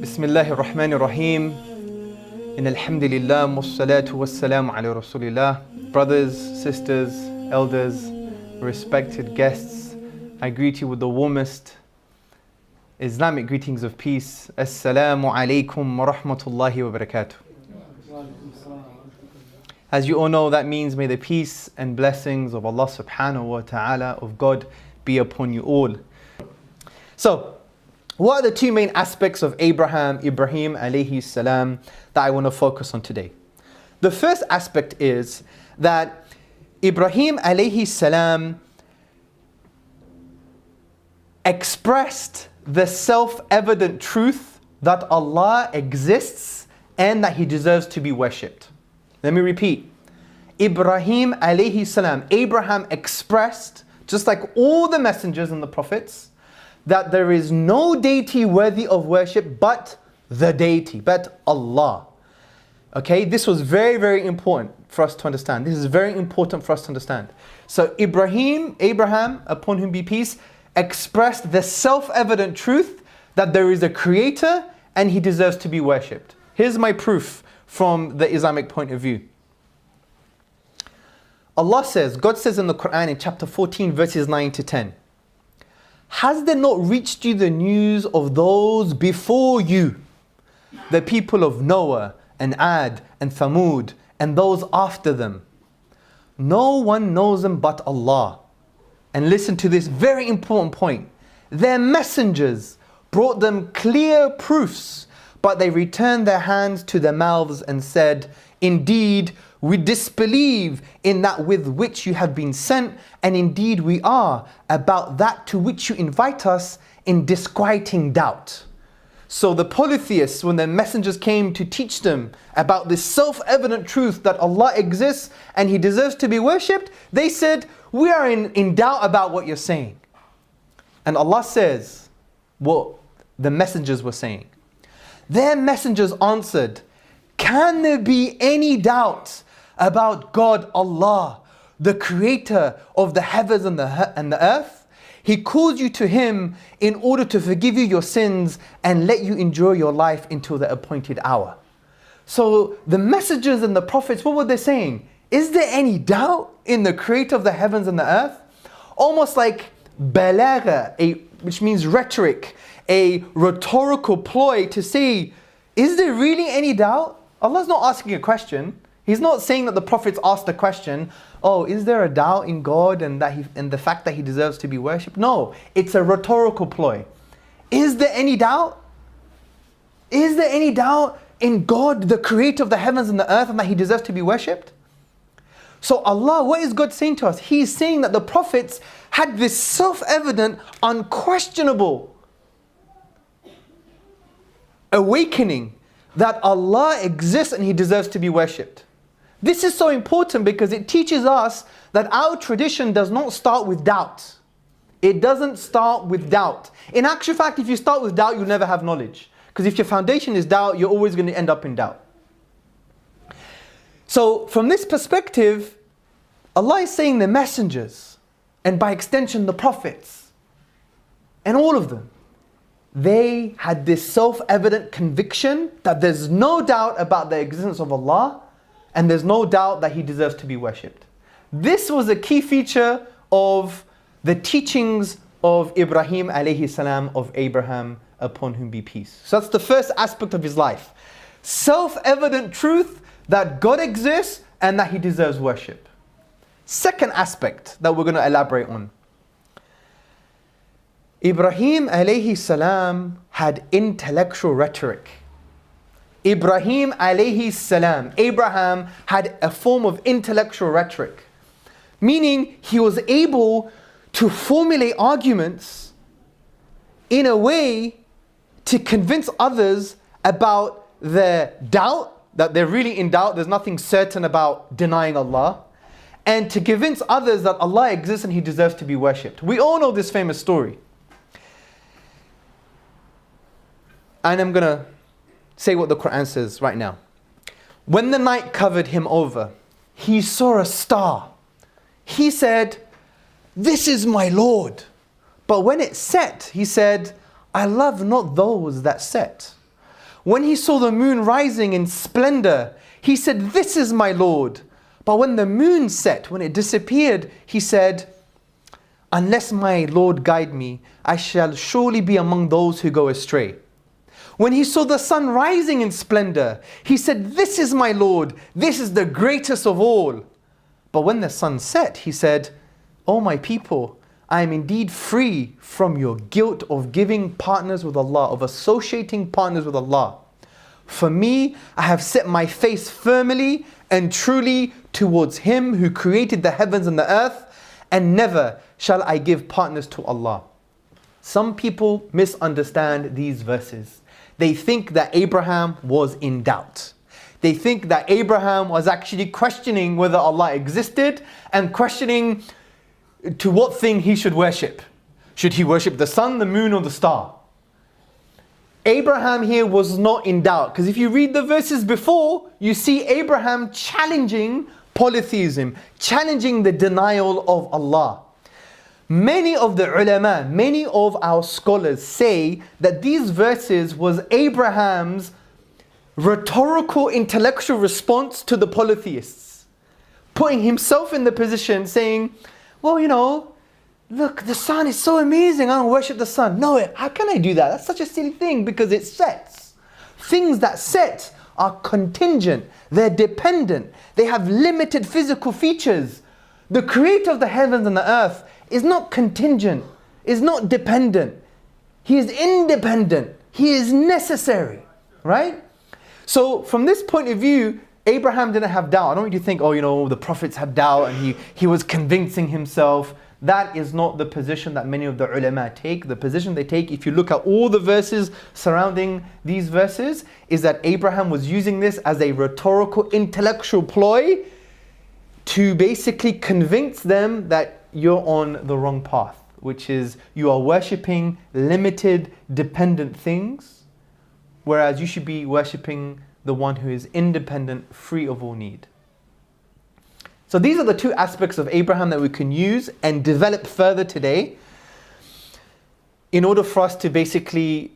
Bismillahir Rahmanir Rahim. Alhamdulillah, wassalatu wassalamu ala Rasulillah. Brothers, sisters, elders, respected guests, I greet you with the warmest Islamic greetings of peace. Assalamu alaikum wa rahmatullahi wa barakatuh. As you all know, that means may the peace and blessings of Allah subhanahu wa ta'ala, of God, be upon you all. So, what are the two main aspects of Ibrahim alayhi salam that I want to focus on today? The first aspect is that Ibrahim alayhi salam expressed the self-evident truth that Allah exists and that He deserves to be worshipped. Let me repeat. Ibrahim alayhi salam, Abraham expressed, just like all the messengers and the prophets, that there is no deity worthy of worship but the deity, but Allah. Okay, this was very, very important for us to understand. This is very important for us to understand. So Abraham, upon whom be peace, expressed the self-evident truth that there is a creator and He deserves to be worshipped. Here's my proof from the Islamic point of view. Allah says, God says in the Quran in chapter 14 verses 9 to 10, has there not reached you the news of those before you, the people of Noah and Ad and Thamud and those after them? No one knows them but Allah. And listen to this very important point. Their messengers brought them clear proofs, but they returned their hands to their mouths and said, indeed, we disbelieve in that with which you have been sent, and indeed we are about that to which you invite us in disquieting doubt. So the polytheists, when their messengers came to teach them about this self-evident truth that Allah exists and He deserves to be worshipped, they said, we are in doubt about what you're saying. And Allah says what the messengers were saying. Their messengers answered, can there be any doubt about God, Allah, the creator of the heavens and the earth? He calls you to Him in order to forgive you your sins and let you enjoy your life until the appointed hour. So the messengers and the prophets, what were they saying? Is there any doubt in the creator of the heavens and the earth? Almost like balagha, which means rhetoric, a rhetorical ploy to say, is there really any doubt? Allah's not asking a question. He's not saying that the prophets asked a question, oh, is there a doubt in God and the fact that He deserves to be worshipped? No, it's a rhetorical ploy. Is there any doubt? Is there any doubt in God, the creator of the heavens and the earth, and that He deserves to be worshipped? So Allah, what is God saying to us? He's saying that the prophets had this self-evident, unquestionable awakening that Allah exists and He deserves to be worshipped. This is so important because it teaches us that our tradition does not start with doubt. It doesn't start with doubt. In actual fact, if you start with doubt, you'll never have knowledge. Because if your foundation is doubt, you're always going to end up in doubt. So from this perspective, Allah is saying the messengers, and by extension the prophets, and all of them, they had this self-evident conviction that there's no doubt about the existence of Allah and there's no doubt that He deserves to be worshipped. This was a key feature of the teachings of Ibrahim alayhi salam, of Abraham, upon whom be peace. So that's the first aspect of his life. Self-evident truth that God exists and that He deserves worship. Second aspect that we're going to elaborate on. Ibrahim alayhi salam had intellectual rhetoric. Ibrahim alayhi salam, Abraham had a form of intellectual rhetoric. Meaning he was able to formulate arguments in a way to convince others about their doubt, that they're really in doubt, there's nothing certain about denying Allah, and to convince others that Allah exists and He deserves to be worshipped. We all know this famous story. And I'm going to say what the Quran says right now. When the night covered him over, he saw a star. He said, this is my Lord. But when it set, he said, I love not those that set. When he saw the moon rising in splendor, he said, "This is my Lord." But when the moon set, when it disappeared, he said, "Unless my Lord guide me, I shall surely be among those who go astray." When he saw the sun rising in splendor, he said, "This is my Lord, this is the greatest of all." But when the sun set, he said, "O my people, I am indeed free from your guilt of giving partners with Allah, of associating partners with Allah. For me, I have set my face firmly and truly towards Him who created the heavens and the earth, and never shall I give partners to Allah." Some people misunderstand these verses. They think that Abraham was in doubt. They think that Abraham was actually questioning whether Allah existed and questioning to what thing he should worship. Should he worship the sun, the moon, or the star? Abraham here was not in doubt, because if you read the verses before, you see Abraham challenging polytheism, challenging the denial of Allah. Many of the ulama, many of our scholars say that these verses was Abraham's rhetorical, intellectual response to the polytheists, putting himself in the position saying, well, you know, look, the sun is so amazing, I don't worship the sun. No, how can I do that? That's such a silly thing, because it sets. Things that set are contingent, they're dependent, they have limited physical features. The creator of the heavens and the earth is not contingent, is not dependent. He is independent, he is necessary, right? So from this point of view, Abraham didn't have doubt. I don't want you to think, oh, you know, the prophets had doubt and he was convincing himself. That is not the position that many of the ulama take. The position they take, if you look at all the verses surrounding these verses, is that Abraham was using this as a rhetorical, intellectual ploy to basically convince them that you're on the wrong path, which is you are worshipping limited, dependent things, whereas you should be worshipping the one who is independent, free of all need. So these are the two aspects of Abraham that we can use and develop further today in order for us to basically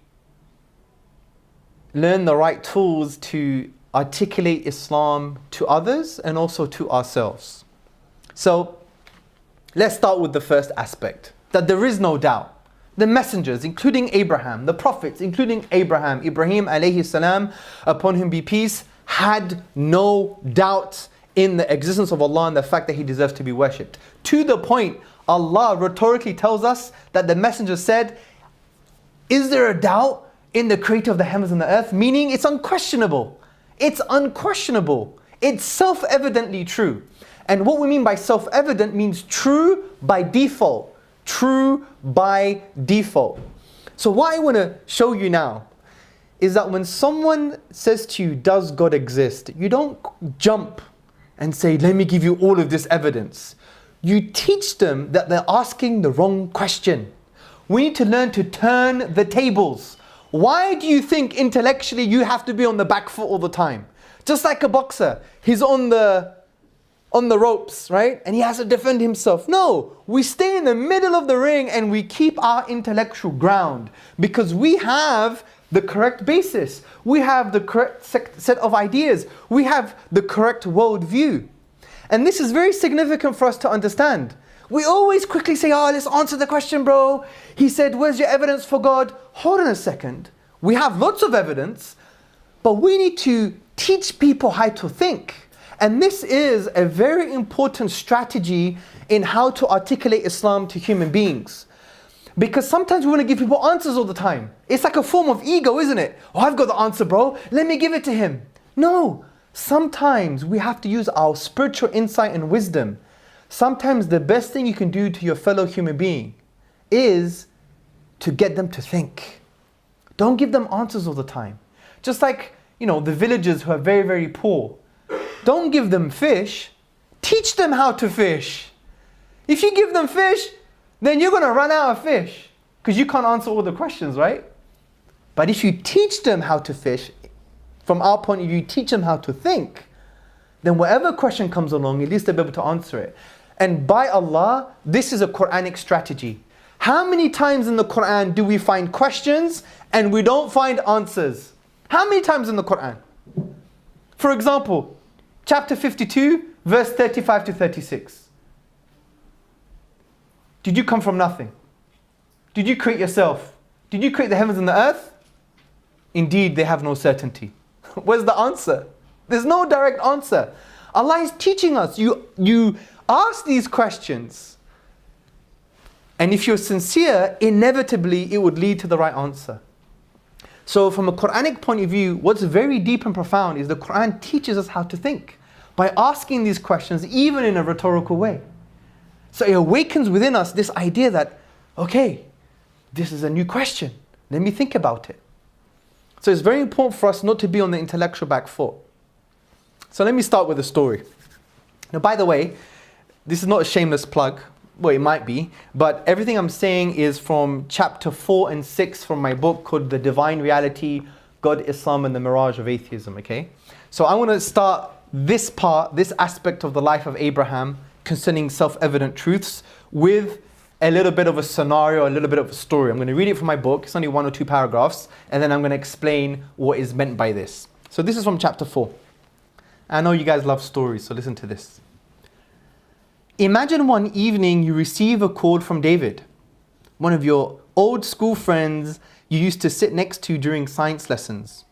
learn the right tools to articulate Islam to others and also to ourselves. So let's start with the first aspect, that there is no doubt. The messengers, including Abraham, the prophets, including Ibrahim alayhi salam, upon whom be peace, had no doubt in the existence of Allah and the fact that He deserves to be worshipped. To the point, Allah rhetorically tells us that the messenger said, is there a doubt in the creator of the heavens and the earth? Meaning it's unquestionable. It's unquestionable. It's self-evidently true. And what we mean by self-evident means true by default. True by default. So what I want to show you now is that when someone says to you, does God exist? You don't jump and say, let me give you all of this evidence. You teach them that they're asking the wrong question. We need to learn to turn the tables. Why do you think intellectually you have to be on the back foot all the time? Just like a boxer, he's on the ropes, right? And he has to defend himself. No, we stay in the middle of the ring and we keep our intellectual ground because we have the correct basis. We have the correct set of ideas. We have the correct worldview. And this is very significant for us to understand. We always quickly say, oh, let's answer the question, bro. He said, where's your evidence for God? Hold on a second. We have lots of evidence, but we need to teach people how to think. And this is a very important strategy in how to articulate Islam to human beings. Because sometimes we want to give people answers all the time. It's like a form of ego, isn't it? Oh, I've got the answer, bro. Let me give it to him. No. Sometimes we have to use our spiritual insight and wisdom. Sometimes the best thing you can do to your fellow human being is to get them to think. Don't give them answers all the time. Just like, the villagers who are very, very poor. Don't give them fish, teach them how to fish. If you give them fish, then you're going to run out of fish because you can't answer all the questions, right? But if you teach them how to fish, from our point of view, teach them how to think, then whatever question comes along, at least they'll be able to answer it. And by Allah, this is a Quranic strategy. How many times in the Quran do we find questions and we don't find answers? How many times in the Quran? For example, chapter 52, verse 35 to 36. Did you come from nothing? Did you create yourself? Did you create the heavens and the earth? Indeed, they have no certainty. Where's the answer? There's no direct answer. Allah is teaching us. You ask these questions, and if you're sincere, inevitably it would lead to the right answer. So from a Quranic point of view, what's very deep and profound is the Quran teaches us how to think by asking these questions, even in a rhetorical way. So it awakens within us this idea that, okay, this is a new question. Let me think about it. So it's very important for us not to be on the intellectual back foot. So let me start with a story. Now, by the way, this is not a shameless plug. Well, it might be, but everything I'm saying is from chapter 4 and 6 from my book called The Divine Reality, God, Islam and the Mirage of Atheism, okay? So I want to start this part, this aspect of the life of Abraham concerning self-evident truths with a little bit of a scenario, a little bit of a story. I'm going to read it from my book. It's only 1 or 2 paragraphs, and then I'm going to explain what is meant by this. So this is from chapter 4. I know you guys love stories, so listen to this. Imagine one evening you receive a call from David, one of your old school friends you used to sit next to during science lessons.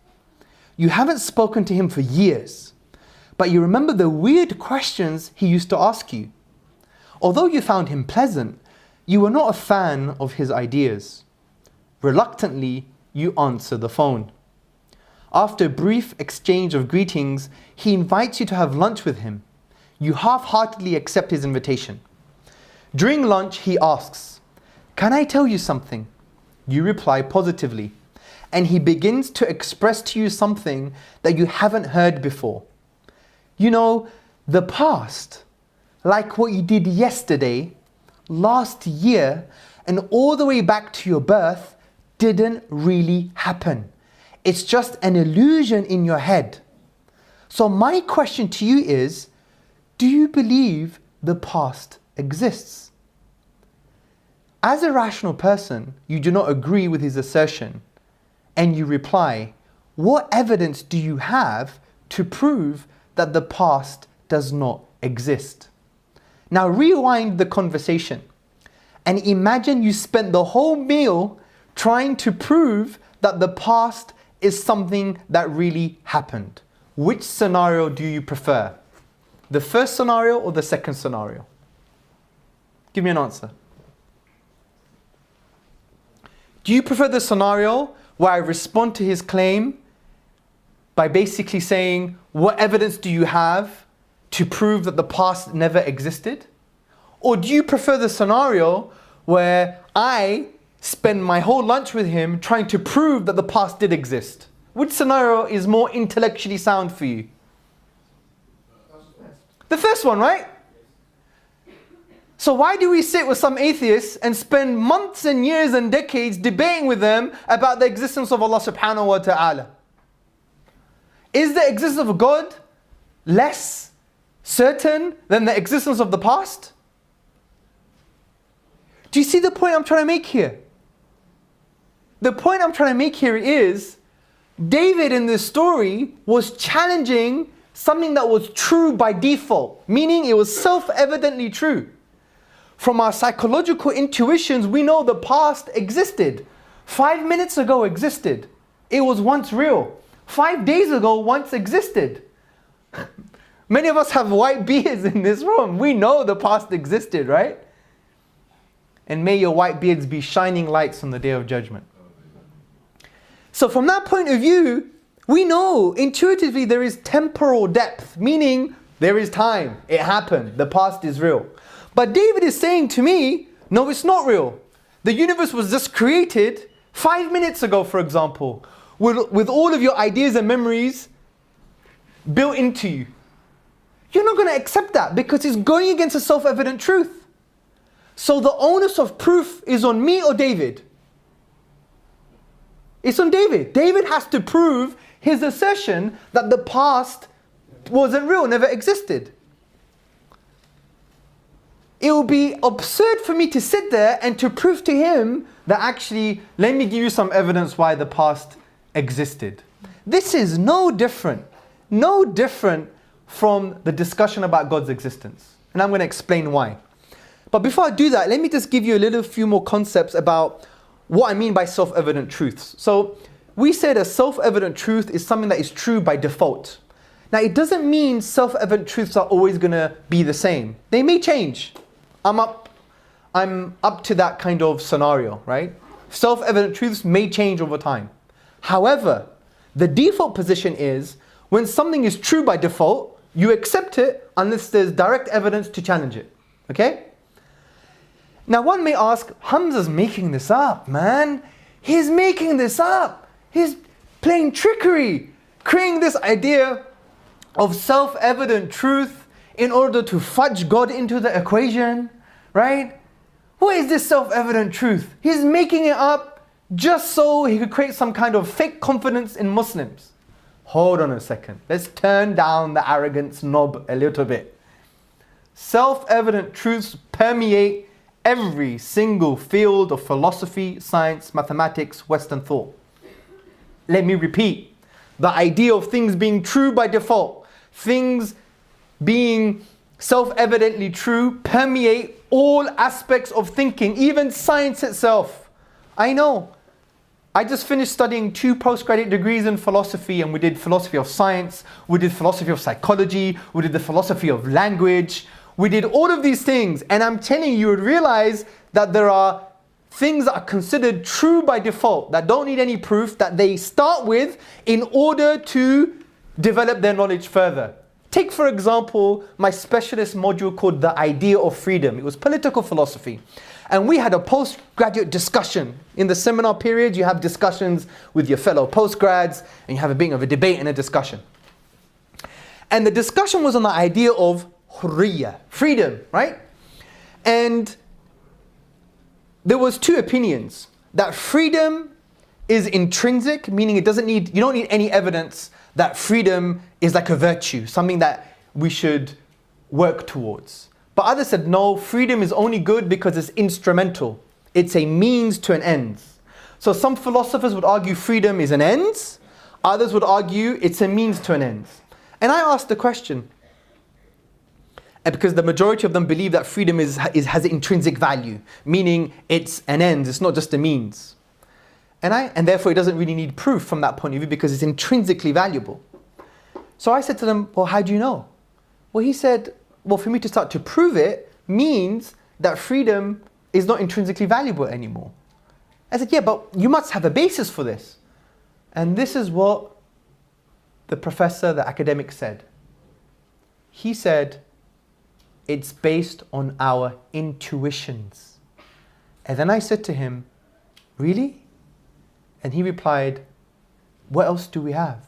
You haven't spoken to him for years, but you remember the weird questions he used to ask you. Although you found him pleasant, you were not a fan of his ideas. Reluctantly, you answer the phone. After a brief exchange of greetings, he invites you to have lunch with him. You half-heartedly accept his invitation. During lunch, he asks, "Can I tell you something?" You reply positively, and he begins to express to you something that you haven't heard before. You know, the past, like what you did yesterday, last year, and all the way back to your birth, didn't really happen. It's just an illusion in your head. So my question to you is, do you believe the past exists? As a rational person, you do not agree with his assertion, and you reply, what evidence do you have to prove that the past does not exist? Now rewind the conversation and imagine you spent the whole meal trying to prove that the past is something that really happened. Which scenario do you prefer? The first scenario or the second scenario? Give me an answer. Do you prefer the scenario where I respond to his claim by basically saying, what evidence do you have to prove that the past never existed? Or do you prefer the scenario where I spend my whole lunch with him trying to prove that the past did exist? Which scenario is more intellectually sound for you? The first one, right? So why do we sit with some atheists and spend months and years and decades debating with them about the existence of Allah subhanahu wa ta'ala? Is the existence of God less certain than the existence of the past? Do you see the point I'm trying to make here? The point I'm trying to make here is, David in this story was challenging something that was true by default, meaning it was self-evidently true. From our psychological intuitions, we know the past existed. 5 minutes ago existed. It was once real. 5 days ago once existed. Many of us have white beards in this room. We know the past existed, right? And may your white beards be shining lights on the day of judgment. So from that point of view, we know intuitively there is temporal depth, meaning there is time. It happened. The past is real. But David is saying to me, no, it's not real. The universe was just created 5 minutes ago, for example, with all of your ideas and memories built into you. You're not going to accept that because it's going against a self-evident truth. So the onus of proof is on me or David? It's on David. David has to prove his assertion that the past wasn't real, never existed. It would be absurd for me to sit there and to prove to him that actually, let me give you some evidence why the past existed. This is no different from the discussion about God's existence. And I'm going to explain why. But before I do that, let me just give you a few more concepts about what I mean by self-evident truths. So we said a self-evident truth is something that is true by default. Now, it doesn't mean self-evident truths are always going to be the same. They may change. I'm up to that kind of scenario, right? Self-evident truths may change over time. However, the default position is when something is true by default, you accept it unless there's direct evidence to challenge it. Okay? Now, one may ask, Hamza's making this up, man. He's making this up. He's playing trickery, creating this idea of self-evident truth in order to fudge God into the equation, right? What is this self-evident truth? He's making it up just so he could create some kind of fake confidence in Muslims. Hold on a second. Let's turn down the arrogance knob a little bit. Self-evident truths permeate every single field of philosophy, science, mathematics, Western thought. Let me repeat. The idea of things being true by default, things being self-evidently true, permeate all aspects of thinking, even science itself. I know. I just finished studying 2 postgraduate degrees in philosophy, and we did philosophy of science, we did philosophy of psychology, we did the philosophy of language, we did all of these things, and I'm telling you, you would realize that there are things that are considered true by default, that don't need any proof, that they start with in order to develop their knowledge further. Take, for example, my specialist module called The Idea of Freedom. It was political philosophy. And we had a postgraduate discussion. In the seminar period, you have discussions with your fellow postgrads, and you have a bit of a debate and a discussion. And the discussion was on the idea of hurriya, freedom, right? And there was 2 opinions. That freedom is intrinsic, meaning you don't need any evidence that freedom is like a virtue, something that we should work towards. But others said, no, freedom is only good because it's instrumental. It's a means to an end. So some philosophers would argue freedom is an end. Others would argue it's a means to an end. And I asked the question, and because the majority of them believe that freedom has intrinsic value, meaning it's an end, it's not just a means. And therefore it doesn't really need proof from that point of view because it's intrinsically valuable. So I said to them, well, how do you know? Well, he said, well, for me to start to prove it means that freedom is not intrinsically valuable anymore. I said, yeah, but you must have a basis for this. And this is what the professor, the academic said. He said, it's based on our intuitions. And then I said to him, really? And he replied, what else do we have?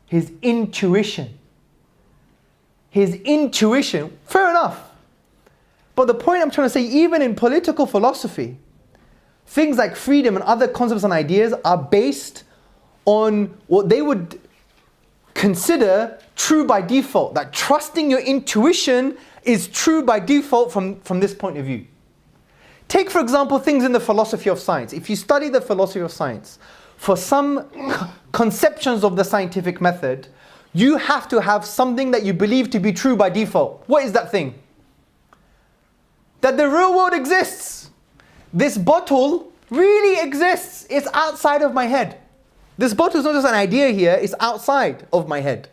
His intuition. His intuition, fair enough. But the point I'm trying to say, even in political philosophy, things like freedom and other concepts and ideas are based on what they would consider true by default. That trusting your intuition is true by default from this point of view. Take, for example, things in the philosophy of science. If you study the philosophy of science, for some conceptions of the scientific method, you have to have something that you believe to be true by default. What is that thing? That the real world exists. This bottle really exists. It's outside of my head. This bottle is not just an idea here, it's outside of my head.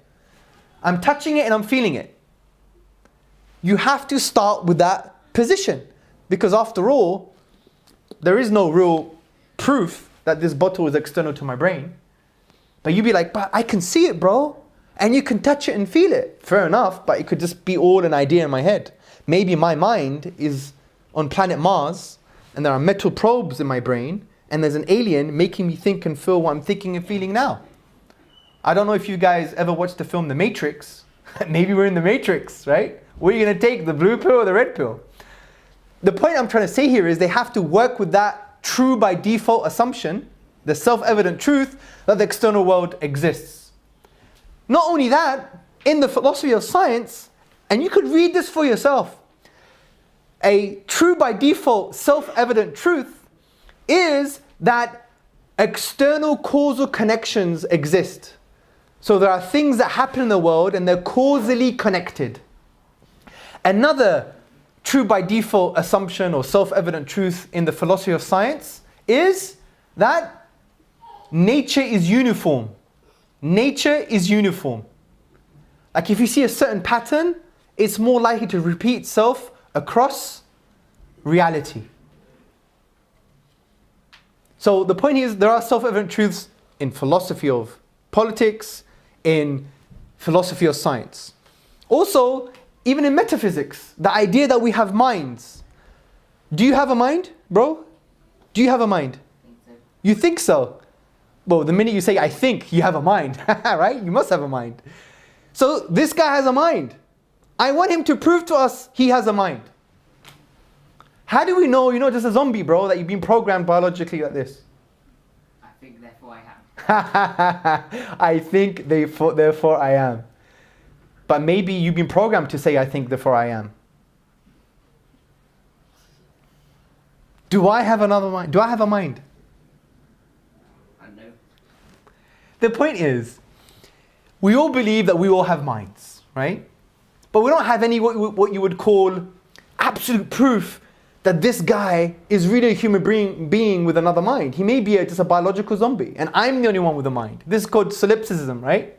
I'm touching it and I'm feeling it. You have to start with that position. Because after all, there is no real proof that this bottle is external to my brain. But you'd be like, but I can see it, bro. And you can touch it and feel it. Fair enough, but it could just be all an idea in my head. Maybe my mind is on planet Mars, and there are metal probes in my brain, and there's an alien making me think and feel what I'm thinking and feeling now. I don't know if you guys ever watched the film The Matrix. Maybe we're in the Matrix, right? What are you going to take, the blue pill or the red pill? The point I'm trying to say here is they have to work with that true by default assumption, the self-evident truth that the external world exists. Not only that, in the philosophy of science, and you could read this for yourself, a true by default self-evident truth is that external causal connections exist. So there are things that happen in the world and they're causally connected. Another true by default assumption or self-evident truth in the philosophy of science is that nature is uniform. Nature is uniform. Like if you see a certain pattern, it's more likely to repeat itself across reality. So the point is, there are self-evident truths in philosophy of politics, in philosophy of science. Also, even in metaphysics, the idea that we have minds. Do you have a mind, bro? Do you have a mind? I think so. You think so? Well, the minute you say, I think, you have a mind, right? You must have a mind. So this guy has a mind. I want him to prove to us he has a mind. How do we know you're not just a zombie, bro, that you've been programmed biologically like this? I think, therefore I am. I think, therefore I am. But maybe you've been programmed to say, I think, therefore I am. Do I have another mind? Do I have a mind? I know. The point is, we all believe that we all have minds, right? But we don't have any what you would call absolute proof that this guy is really a human being with another mind. He may be just a biological zombie, and I'm the only one with a mind. This is called solipsism, right?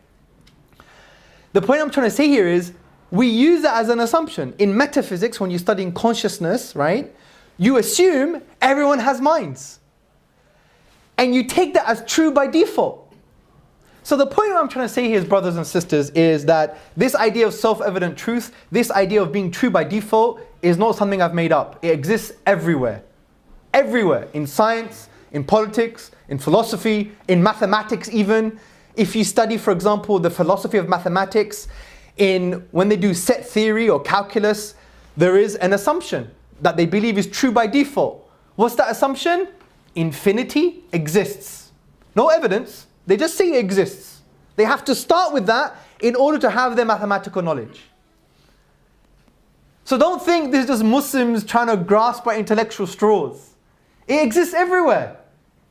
The point I'm trying to say here is, we use that as an assumption. In metaphysics, when you're studying consciousness, right, you assume everyone has minds. And you take that as true by default. So the point I'm trying to say here, brothers and sisters, is that this idea of self-evident truth, this idea of being true by default, is not something I've made up. It exists everywhere. Everywhere. In science, in politics, in philosophy, in mathematics even. If you study, for example, the philosophy of mathematics, when they do set theory or calculus, there is an assumption that they believe is true by default. What's that assumption? Infinity exists. No evidence. They just say it exists. They have to start with that in order to have their mathematical knowledge. So don't think this is just Muslims trying to grasp at intellectual straws. It exists everywhere.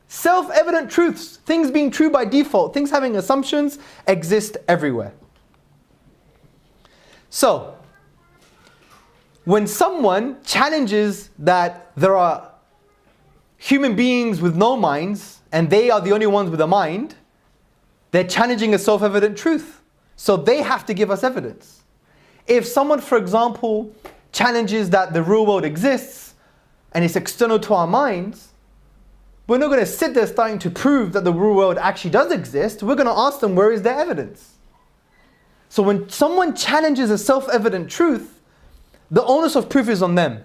Self-evident truths, things being true by default, things having assumptions, exist everywhere. So, when someone challenges that there are human beings with no minds and they are the only ones with a mind, they're challenging a self-evident truth. So they have to give us evidence. If someone, for example, challenges that the real world exists and it's external to our minds, we're not going to sit there starting to prove that the real world actually does exist. We're going to ask them, where is their evidence? So when someone challenges a self-evident truth, the onus of proof is on them.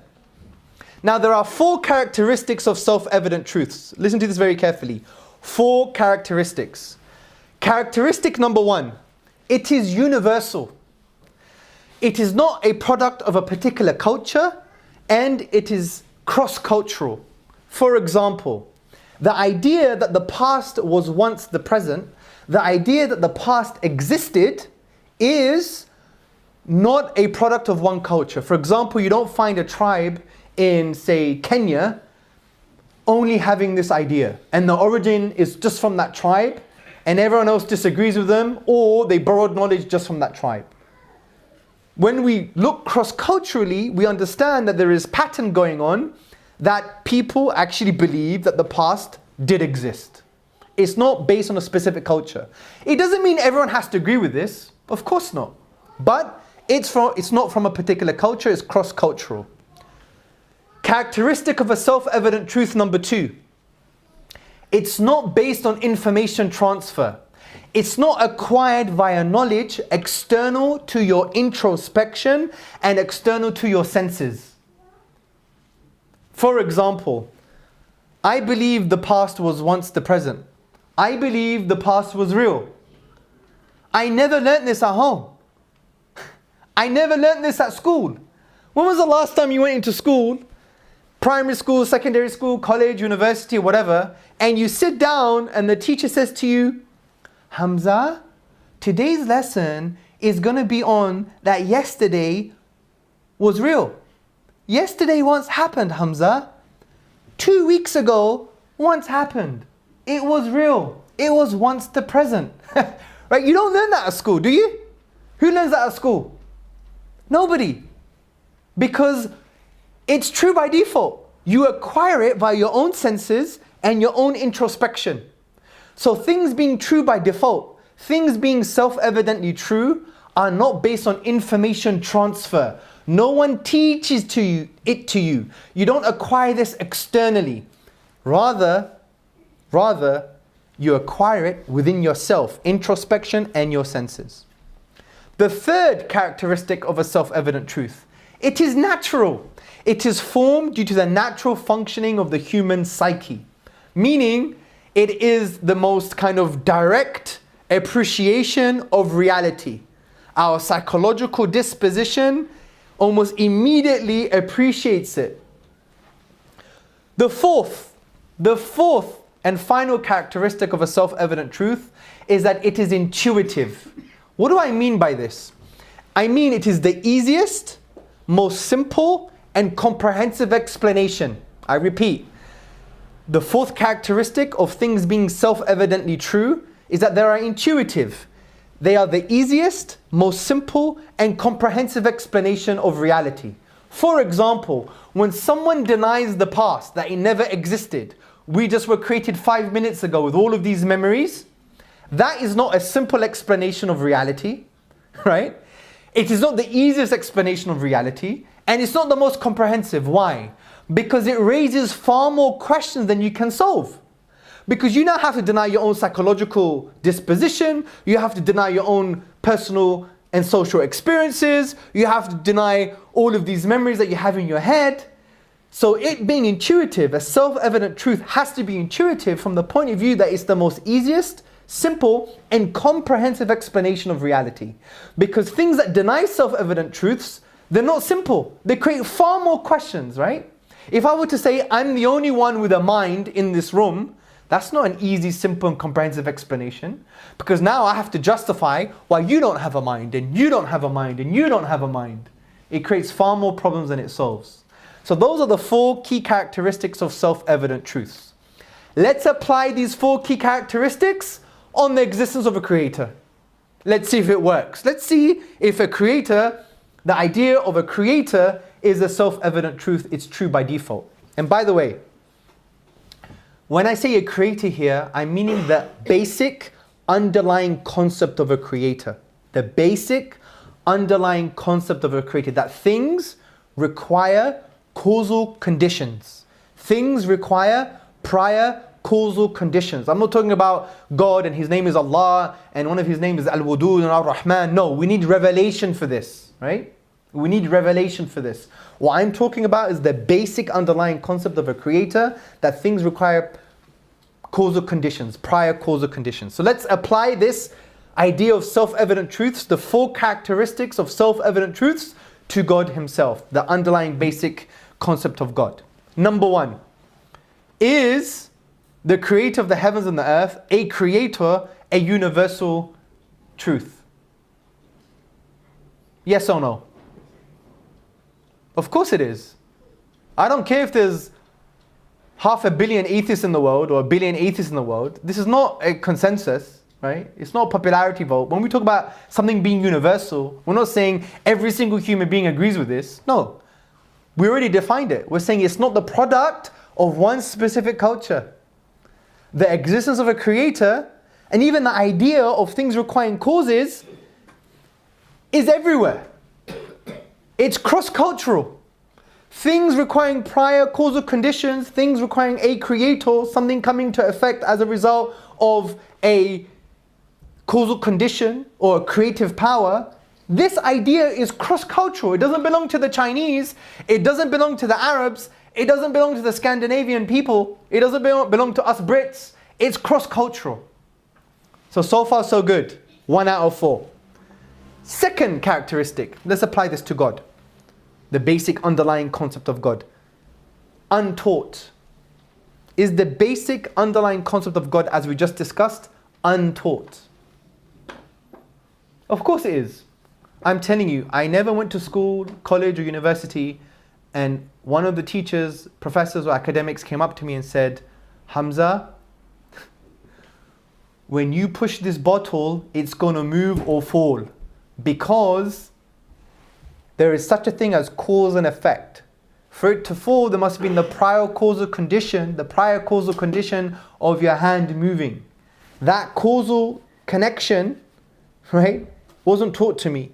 Now there are 4 characteristics of self-evident truths. Listen to this very carefully. 4 characteristics. Characteristic number 1, it is universal. It is not a product of a particular culture, and it is cross-cultural. For example, the idea that the past was once the present, the idea that the past existed, is not a product of one culture. For example, you don't find a tribe in, say, Kenya only having this idea, and the origin is just from that tribe, and everyone else disagrees with them, or they borrowed knowledge just from that tribe. When we look cross-culturally, we understand that there is pattern going on, that people actually believe that the past did exist. It's not based on a specific culture. It doesn't mean everyone has to agree with this, of course not. But it's not from a particular culture, it's cross-cultural. Characteristic of a self-evident truth number 2. It's not based on information transfer. It's not acquired via knowledge external to your introspection and external to your senses. For example, I believe the past was once the present. I believe the past was real. I never learnt this at home. I never learnt this at school. When was the last time you went into school, primary school, secondary school, college, university, whatever, and you sit down and the teacher says to you, Hamza, today's lesson is going to be on that yesterday was real. Yesterday once happened, Hamza. 2 weeks ago once happened. It was real. It was once the present. Right? You don't learn that at school, do you? Who learns that at school? Nobody. Because it's true by default. You acquire it by your own senses and your own introspection. So things being true by default, things being self-evidently true, are not based on information transfer. No one teaches it to you. You don't acquire this externally. Rather, you acquire it within yourself, introspection and your senses. The third characteristic of a self-evident truth, it is natural. It is formed due to the natural functioning of the human psyche. Meaning, it is the most kind of direct appreciation of reality. Our psychological disposition almost immediately appreciates it. The fourth and final characteristic of a self-evident truth is that it is intuitive. What do I mean by this? I mean it is the easiest, most simple, and comprehensive explanation. I repeat, the fourth characteristic of things being self-evidently true is that they are intuitive. They are the easiest, most simple, and comprehensive explanation of reality. For example, when someone denies the past, that it never existed, we just were created 5 minutes ago with all of these memories, that is not a simple explanation of reality, right? It is not the easiest explanation of reality, and it's not the most comprehensive. Why? Because it raises far more questions than you can solve. Because you now have to deny your own psychological disposition, you have to deny your own personal and social experiences, you have to deny all of these memories that you have in your head. So it being intuitive, a self-evident truth has to be intuitive from the point of view that it's the most easiest, simple, and comprehensive explanation of reality. Because things that deny self-evident truths, they're not simple. They create far more questions, right? If I were to say, I'm the only one with a mind in this room, that's not an easy, simple, and comprehensive explanation. Because now I have to justify why you don't have a mind, and you don't have a mind, and you don't have a mind. It creates far more problems than it solves. So those are the 4 key characteristics of self-evident truths. Let's apply these 4 key characteristics on the existence of a creator. Let's see if it works. Let's see if a creator, the idea of a creator is a self-evident truth. It's true by default. And by the way, when I say a creator here, I'm meaning the basic underlying concept of a creator. The basic underlying concept of a creator, that things require causal conditions. Things require prior causal conditions. I'm not talking about God and His name is Allah and one of His names is Al-Wadud and Ar-Rahman. No, we need revelation for this, right? We need revelation for this. What I'm talking about is the basic underlying concept of a creator, that things require causal conditions, prior causal conditions. So let's apply this idea of self-evident truths, the 4 characteristics of self-evident truths, to God Himself, the underlying basic concept of God. Number 1, is the creator of the heavens and the earth a creator, a universal truth? Yes or no? Of course it is. I don't care if there's 500 million atheists in the world or 1 billion atheists in the world. This is not a consensus, right? It's not a popularity vote. When we talk about something being universal, we're not saying every single human being agrees with this. No. We already defined it. We're saying it's not the product of one specific culture. The existence of a creator and even the idea of things requiring causes is everywhere. It's cross-cultural. Things requiring prior causal conditions, things requiring a creator, something coming to effect as a result of a causal condition or a creative power. This idea is cross-cultural. It doesn't belong to the Chinese. It doesn't belong to the Arabs. It doesn't belong to the Scandinavian people. It doesn't belong to us Brits. It's cross-cultural. So far so good. 1 out of 4. Second characteristic. Let's apply this to God. The basic underlying concept of God. Untaught. Is the basic underlying concept of God, as we just discussed, untaught? Of course it is. I'm telling you, I never went to school, college or university, and one of the teachers, professors or academics came up to me and said, Hamza, when you push this bottle, it's going to move or fall. Because there is such a thing as cause and effect. For it to fall, there must have been the prior causal condition of your hand moving. That causal connection, right, wasn't taught to me.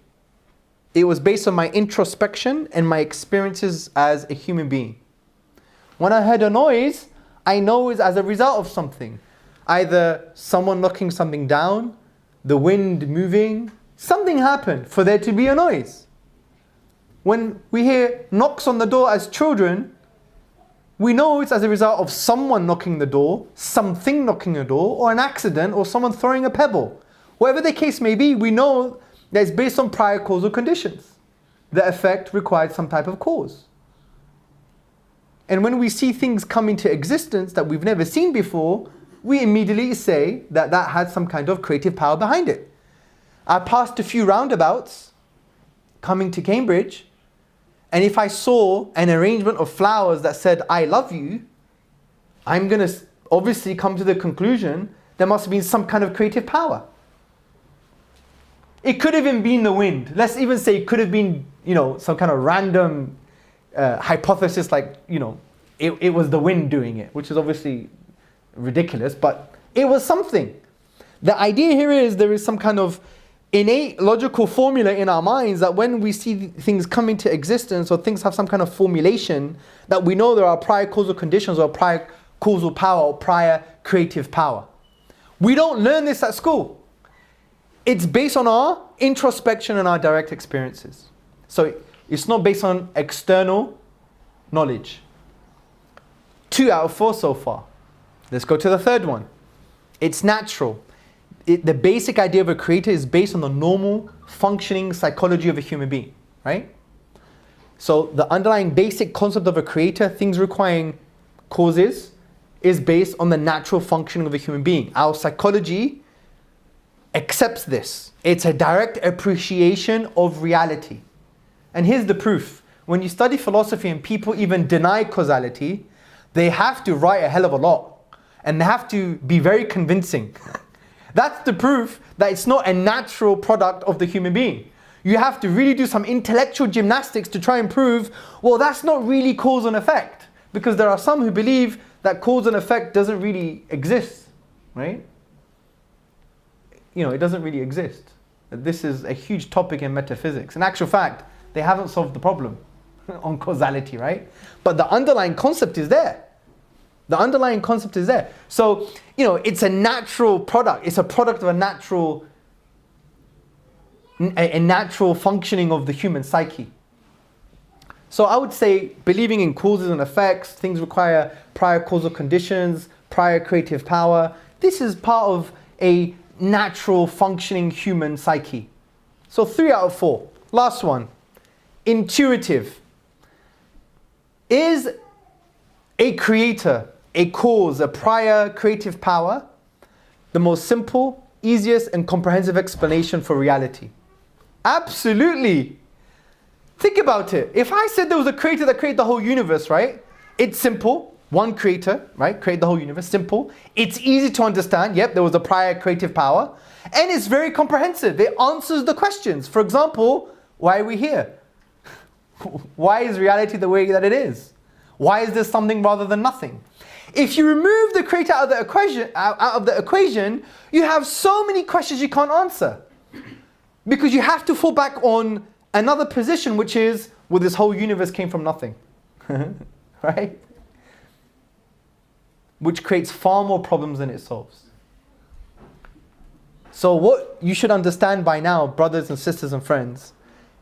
It was based on my introspection and my experiences as a human being. When I heard a noise, I know it's as a result of something. Either someone knocking something down, the wind moving, something happened for there to be a noise. When we hear knocks on the door as children, we know it's as a result of someone knocking the door, something knocking the door, or an accident, or someone throwing a pebble. Whatever the case may be, we know that it's based on prior causal conditions. The effect required some type of cause. And when we see things come into existence that we've never seen before, we immediately say that that had some kind of creative power behind it. I passed a few roundabouts coming to Cambridge, and if I saw an arrangement of flowers that said, "I love you," I'm going to obviously come to the conclusion there must have been some kind of creative power. It could have even been the wind. Let's even say it could have been, some kind of random hypothesis like, it was the wind doing it, which is obviously ridiculous, but it was something. The idea here is there is some kind of innate logical formula in our minds that when we see things come into existence or things have some kind of formulation, that we know there are prior causal conditions or prior causal power or prior creative power. We don't learn this at school. It's based on our introspection and our direct experiences. So it's not based on external knowledge. 2 out of 4 so far. Let's go to the third one. It's natural. The basic idea of a creator is based on the normal functioning psychology of a human being, right? So the underlying basic concept of a creator, things requiring causes, is based on the natural functioning of a human being. Our psychology accepts this. It's a direct appreciation of reality. And here's the proof. When you study philosophy and people even deny causality, they have to write a hell of a lot. And they have to be very convincing. That's the proof that it's not a natural product of the human being. You have to really do some intellectual gymnastics to try and prove, well, that's not really cause and effect. Because there are some who believe that cause and effect doesn't really exist, right? It doesn't really exist. This is a huge topic in metaphysics. In actual fact, they haven't solved the problem on causality, right? But the underlying concept is there. The underlying concept is there. So, it's a natural product. It's a product of a natural functioning of the human psyche. So I would say believing in causes and effects, things require prior causal conditions, prior creative power. This is part of a natural functioning human psyche. So 3 out of 4. Last one. Intuitive. Is a creator, a cause, a prior creative power, the most simple, easiest, and comprehensive explanation for reality? Absolutely. Think about it. If I said there was a creator that created the whole universe, right? It's simple. One creator, right? Created the whole universe. Simple. It's easy to understand. Yep, there was a prior creative power. And it's very comprehensive. It answers the questions. For example, why are we here? Why is reality the way that it is? Why is there something rather than nothing? If you remove the creator out of the equation, you have so many questions you can't answer. Because you have to fall back on another position, which is, well, this whole universe came from nothing. Right? Which creates far more problems than it solves. So what you should understand by now, brothers and sisters and friends,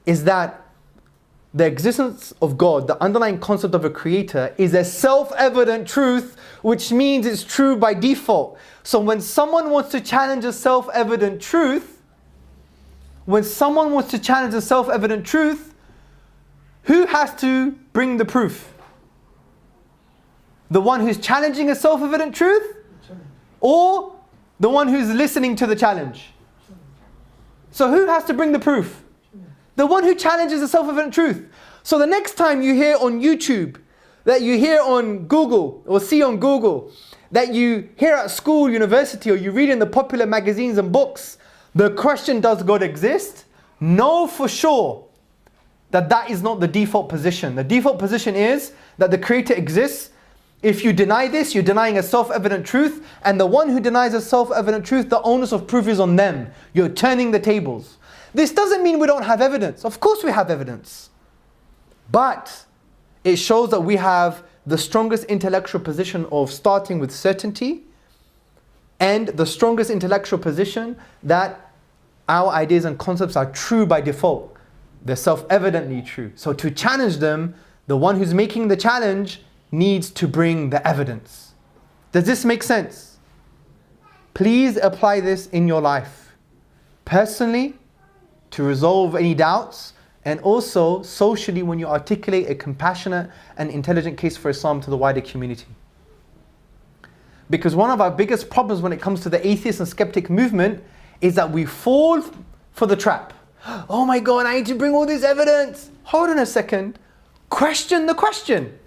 is that the existence of God, the underlying concept of a creator, is a self-evident truth, which means it's true by default. So when someone wants to challenge a self-evident truth, who has to bring the proof? The one who's challenging a self-evident truth? Or the one who's listening to the challenge? So who has to bring the proof? The one who challenges the self-evident truth. So the next time you hear on YouTube, that you hear on Google, or see on Google, that you hear at school, university, or you read in the popular magazines and books, the question, does God exist? Know for sure that that is not the default position. The default position is that the Creator exists. If you deny this, you're denying a self-evident truth, and the one who denies a self-evident truth, the onus of proof is on them. You're turning the tables. This doesn't mean we don't have evidence. Of course we have evidence. But it shows that we have the strongest intellectual position of starting with certainty, and the strongest intellectual position that our ideas and concepts are true by default. They're self-evidently true. So to challenge them, the one who's making the challenge needs to bring the evidence. Does this make sense? Please apply this in your life. Personally, to resolve any doubts, and also socially when you articulate a compassionate and intelligent case for Islam to the wider community. Because one of our biggest problems when it comes to the atheist and skeptic movement is that we fall for the trap. Oh my God, I need to bring all this evidence. Hold on a second. Question the question.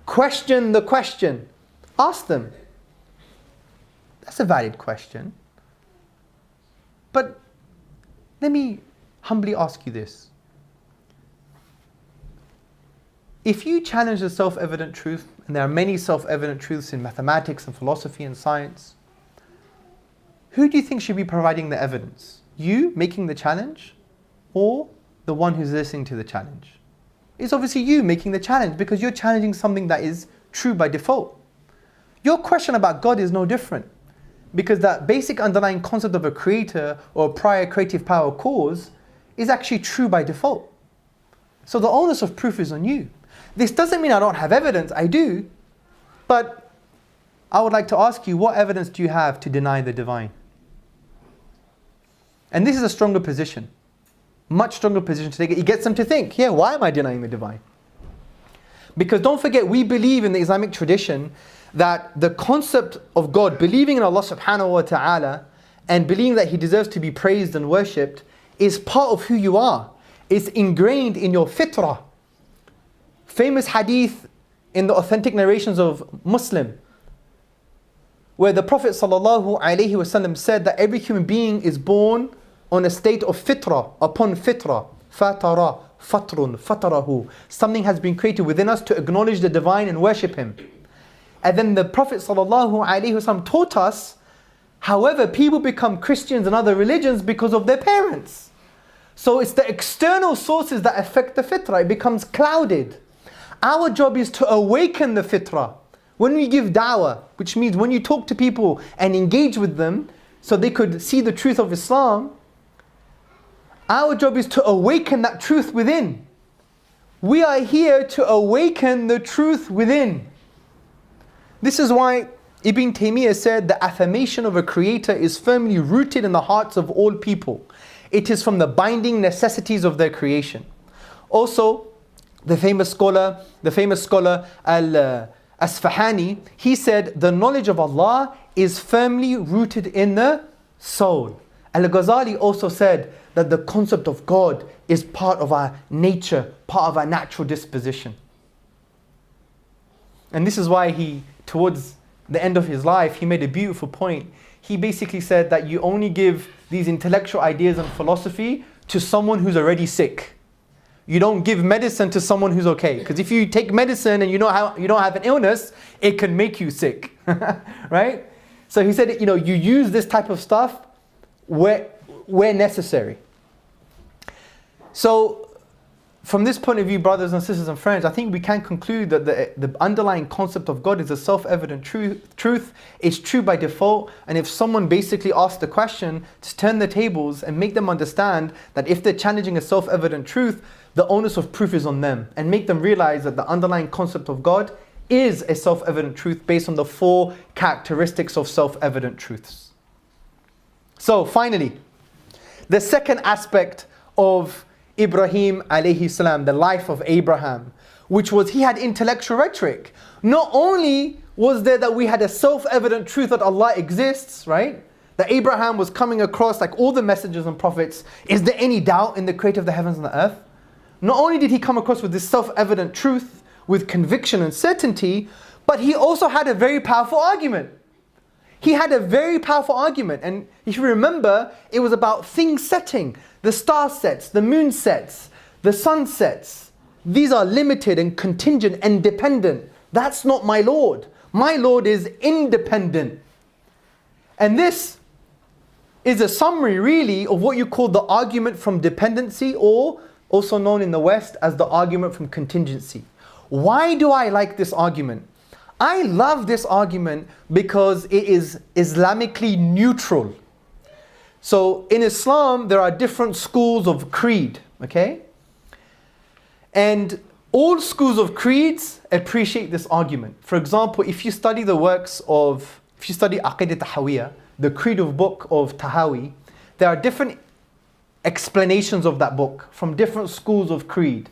Question the question. Ask them. That's a valid question. But let me humbly ask you this. If you challenge the self-evident truth, and there are many self-evident truths in mathematics and philosophy and science, who do you think should be providing the evidence? You making the challenge, or the one who's listening to the challenge? It's obviously you making the challenge, because you're challenging something that is true by default. Your question about God is no different, because that basic underlying concept of a creator or a prior creative power cause is actually true by default. So the onus of proof is on you. This doesn't mean I don't have evidence, I do, but I would like to ask you, what evidence do you have to deny the divine? And this is a stronger position, much stronger position to take. It gets them to think, yeah, why am I denying the divine? Because don't forget, we believe in the Islamic tradition that the concept of God, believing in Allah subhanahu wa ta'ala and believing that He deserves to be praised and worshipped, is part of who you are. It's ingrained in your fitrah. Famous hadith in the authentic narrations of Muslim, where the Prophet ﷺ said that every human being is born on a state of fitrah, upon fitrah. Fatara, fatrun, fatarahu. Something has been created within us to acknowledge the divine and worship Him. And then the Prophet ﷺ taught us, however, people become Christians and other religions because of their parents. So it's the external sources that affect the fitrah. It becomes clouded. Our job is to awaken the fitrah. When we give da'wah, which means when you talk to people and engage with them so they could see the truth of Islam, our job is to awaken that truth within. We are here to awaken the truth within. This is why Ibn Taymiyyah said the affirmation of a creator is firmly rooted in the hearts of all people. It is from the binding necessities of their creation. Also, the famous scholar Al-Asfahani, he said, the knowledge of Allah is firmly rooted in the soul. Al-Ghazali also said that the concept of God is part of our nature, part of our natural disposition. And this is why he, towards the end of his life, he made a beautiful point. He basically said that you only give these intellectual ideas and philosophy to someone who's already sick. You don't give medicine to someone who's okay. Because if you take medicine and you don't have an illness, it can make you sick. Right? So he said, you use this type of stuff where necessary. So from this point of view, brothers and sisters and friends, I think we can conclude that the underlying concept of God is a self-evident truth. It's true by default. And if someone basically asks the question, to turn the tables and make them understand that if they're challenging a self-evident truth, the onus of proof is on them, and make them realize that the underlying concept of God is a self-evident truth based on the 4 characteristics of self-evident truths. So finally, the second aspect of Ibrahim alayhi salam, the life of Abraham, which was he had intellectual rhetoric. Not only was there that we had a self-evident truth that Allah exists, right? That Abraham was coming across like all the messengers and prophets. Is there any doubt in the creator of the heavens and the earth? Not only did he come across with this self-evident truth with conviction and certainty, But he also had a very powerful argument. He had a very powerful argument. And if you remember, it was about things setting. The star sets, the moon sets, the sun sets. These are limited and contingent and dependent. That's not my Lord. My Lord is independent. And this is a summary really of what you call the argument from dependency, or also known in the West as the argument from contingency. Why do I like this argument? I love this argument because it is Islamically neutral. So in Islam, there are different schools of creed, okay? And all schools of creeds appreciate this argument. For example, if you study Aqidah Tahawiyah, the creed of book of Tahawi, there are different explanations of that book from different schools of creed.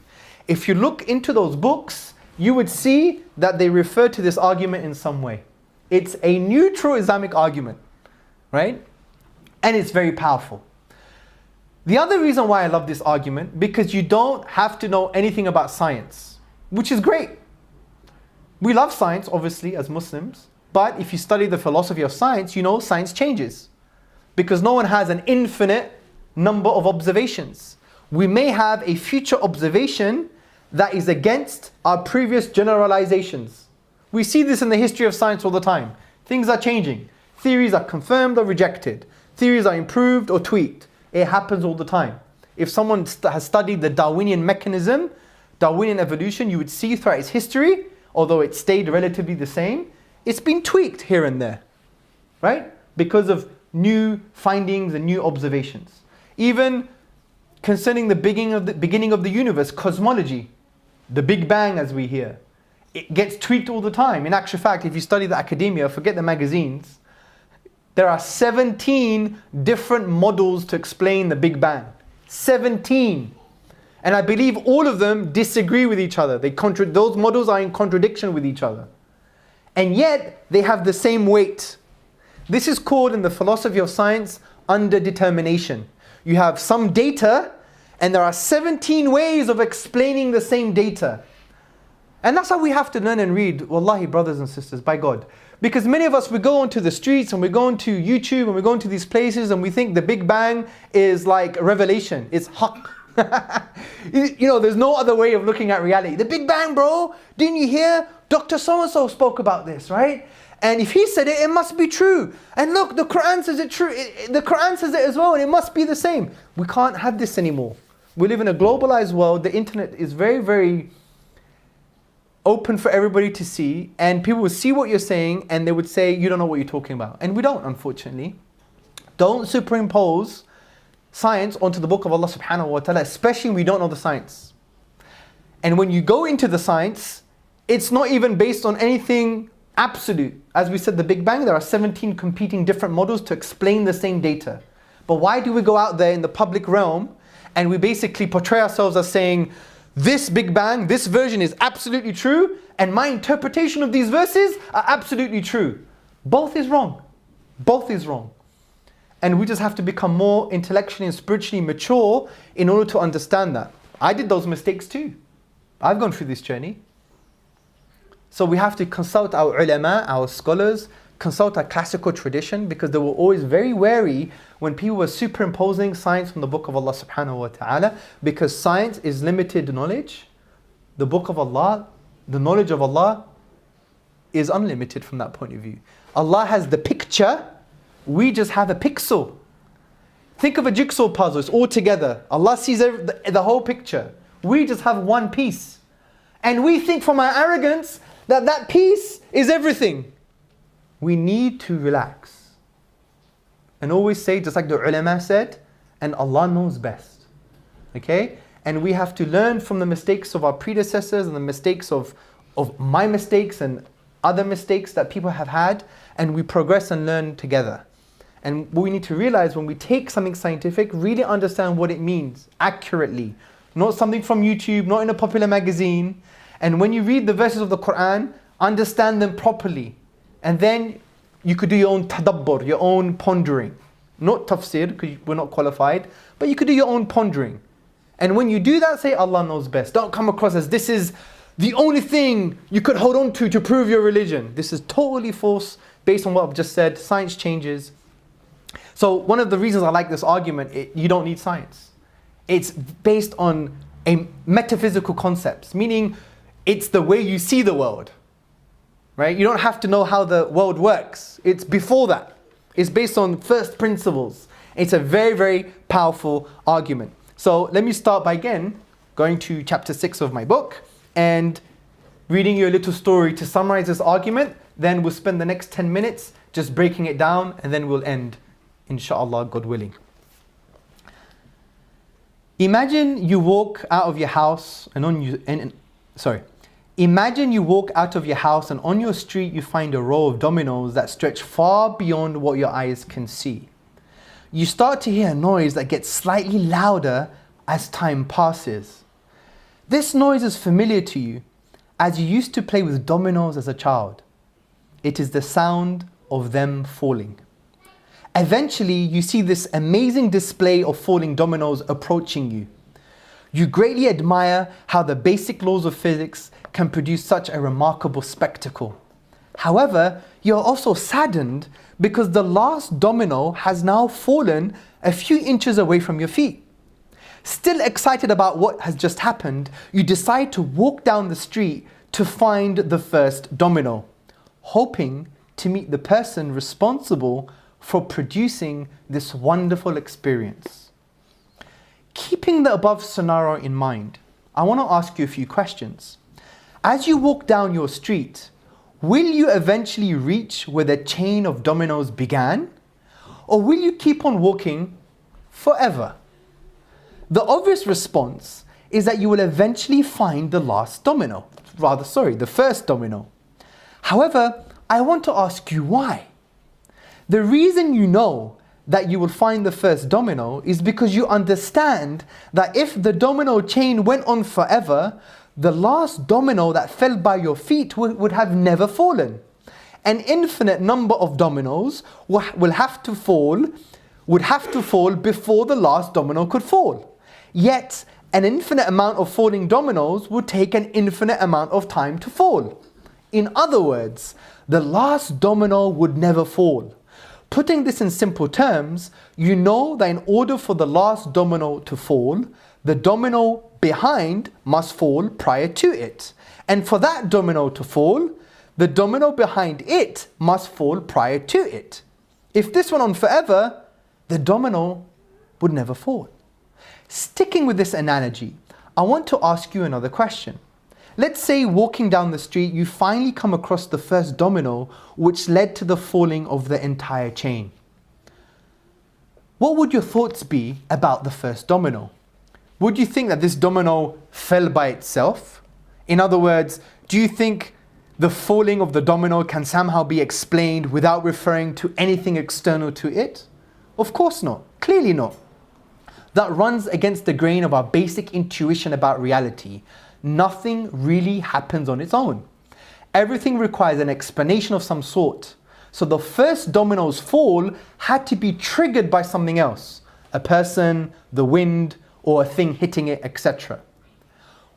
If you look into those books, you would see that they refer to this argument in some way. It's a neutral Islamic argument, right? And it's very powerful. The other reason why I love this argument, because you don't have to know anything about science, which is great. We love science, obviously, as Muslims, but if you study the philosophy of science, you know science changes. Because no one has an infinite number of observations. We may have a future observation that is against our previous generalizations. We see this in the history of science all the time. Things are changing. Theories are confirmed or rejected. Theories are improved or tweaked. It happens all the time. If someone has studied the Darwinian mechanism, Darwinian evolution, you would see throughout its history, although it stayed relatively the same, it's been tweaked here and there, right? Because of new findings and new observations. Even concerning the beginning of the universe, cosmology, the Big Bang as we hear, it gets tweaked all the time. In actual fact, if you study the academia, forget the magazines, there are 17 different models to explain the Big Bang. 17. And I believe all of them disagree with each other. Those models are in contradiction with each other. And yet, they have the same weight. This is called, in the philosophy of science, underdetermination. You have some data, and there are 17 ways of explaining the same data. And that's how we have to learn and read, wallahi, brothers and sisters, by God. Because many of us, we go onto the streets and we go onto YouTube and we go into these places and we think the Big Bang is like revelation. It's haqq. There's no other way of looking at reality. The Big Bang, bro, didn't you hear? Dr. So-and-so spoke about this, right? And if he said it, it must be true. And look, the Quran says it true. The Quran says it as well, and it must be the same. We can't have this anymore. We live in a globalized world. The internet is very, very open for everybody to see, and people would see what you're saying and they would say, you don't know what you're talking about. And we don't, unfortunately. Don't superimpose science onto the book of Allah subhanahu wa ta'ala, especially when we don't know the science. And when you go into the science, it's not even based on anything absolute. As we said, the Big Bang, there are 17 competing different models to explain the same data. But why do we go out there in the public realm and we basically portray ourselves as saying, this Big Bang, this version is absolutely true, and my interpretation of these verses are absolutely true. Both is wrong. Both is wrong. And we just have to become more intellectually and spiritually mature in order to understand that. I did those mistakes too. I've gone through this journey. So we have to consult our ulama, our scholars, consult our classical tradition, because they were always very wary when people were superimposing science from the book of Allah subhanahu wa ta'ala, because science is limited knowledge. The book of Allah, the knowledge of Allah is unlimited from that point of view. Allah has the picture, we just have a pixel. Think of a jigsaw puzzle, it's all together. Allah sees the whole picture. We just have one piece. And we think from our arrogance that piece is everything. We need to relax. And always say, just like the ulama said, and Allah knows best. Okay? And we have to learn from the mistakes of our predecessors and the mistakes of my mistakes and other mistakes that people have had, and we progress and learn together. And what we need to realize, when we take something scientific, really understand what it means accurately. Not something from YouTube, not in a popular magazine. And when you read the verses of the Quran, understand them properly. And then you could do your own tadabbur, your own pondering. Not tafsir, because we're not qualified, but you could do your own pondering. And when you do that, say Allah knows best. Don't come across as this is the only thing you could hold on to prove your religion. This is totally false based on what I've just said. Science changes. So one of the reasons I like this argument, you don't need science. It's based on a metaphysical concepts, meaning it's the way you see the world, right? You don't have to know how the world works. It's before that. It's based on first principles. It's a very, very powerful argument. So let me start by again going to chapter 6 of my book and reading you a little story to summarize this argument. Then we'll spend the next 10 minutes just breaking it down, and then we'll end, inshallah, God willing. Imagine you walk out of your house Imagine you walk out of your house and on your street you find a row of dominoes that stretch far beyond what your eyes can see. You start to hear a noise that gets slightly louder as time passes. This noise is familiar to you as you used to play with dominoes as a child. It is the sound of them falling. Eventually, you see this amazing display of falling dominoes approaching you. You greatly admire how the basic laws of physics can produce such a remarkable spectacle. However, you're also saddened because the last domino has now fallen a few inches away from your feet. Still excited about what has just happened, you decide to walk down the street to find the first domino, hoping to meet the person responsible for producing this wonderful experience. Keeping the above scenario in mind, I want to ask you a few questions. As you walk down your street, will you eventually reach where the chain of dominoes began? Or will you keep on walking forever? The obvious response is that you will eventually find the first domino. However, I want to ask you why. The reason you know that you will find the first domino is because you understand that if the domino chain went on forever, the last domino that fell by your feet would have never fallen. An infinite number of dominoes would have to fall before the last domino could fall. Yet, an infinite amount of falling dominoes would take an infinite amount of time to fall. In other words, the last domino would never fall. Putting this in simple terms, you know that in order for the last domino to fall, the domino behind must fall prior to it. And for that domino to fall, the domino behind it must fall prior to it. If this went on forever, the domino would never fall. Sticking with this analogy, I want to ask you another question. Let's say walking down the street, you finally come across the first domino which led to the falling of the entire chain. What would your thoughts be about the first domino? Would you think that this domino fell by itself? In other words, do you think the falling of the domino can somehow be explained without referring to anything external to it? Of course not. Clearly not. That runs against the grain of our basic intuition about reality. Nothing really happens on its own. Everything requires an explanation of some sort. So the first domino's fall had to be triggered by something else. A person, the wind, or a thing hitting it, etc.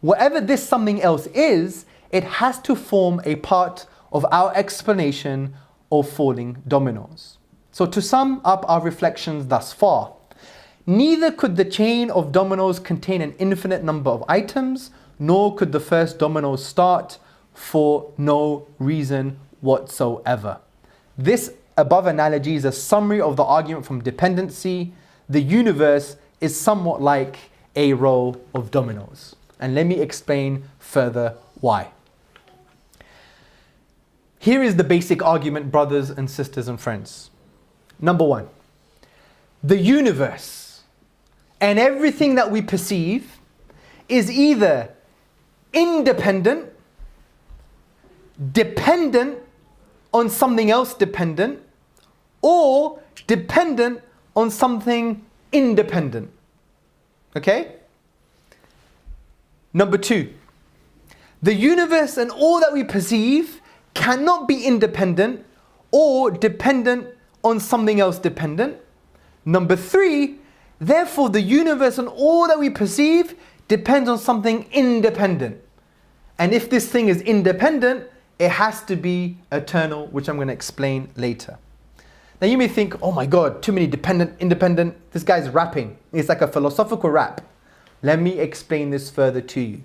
Whatever this something else is, it has to form a part of our explanation of falling dominoes. So to sum up our reflections thus far, neither could the chain of dominoes contain an infinite number of items, nor could the first domino start for no reason whatsoever. This above analogy is a summary of the argument from dependency. The universe is somewhat like a row of dominoes. And let me explain further why. Here is the basic argument, brothers and sisters and friends. Number one, the universe and everything that we perceive is either independent, dependent on something else dependent, or dependent on something independent. Okay? Number two, the universe and all that we perceive cannot be independent or dependent on something else dependent. Number three, therefore the universe and all that we perceive depends on something independent. And if this thing is independent, it has to be eternal, which I'm going to explain later. Now you may think, oh my God, too many dependent, independent. This guy's rapping. It's like a philosophical rap. Let me explain this further to you.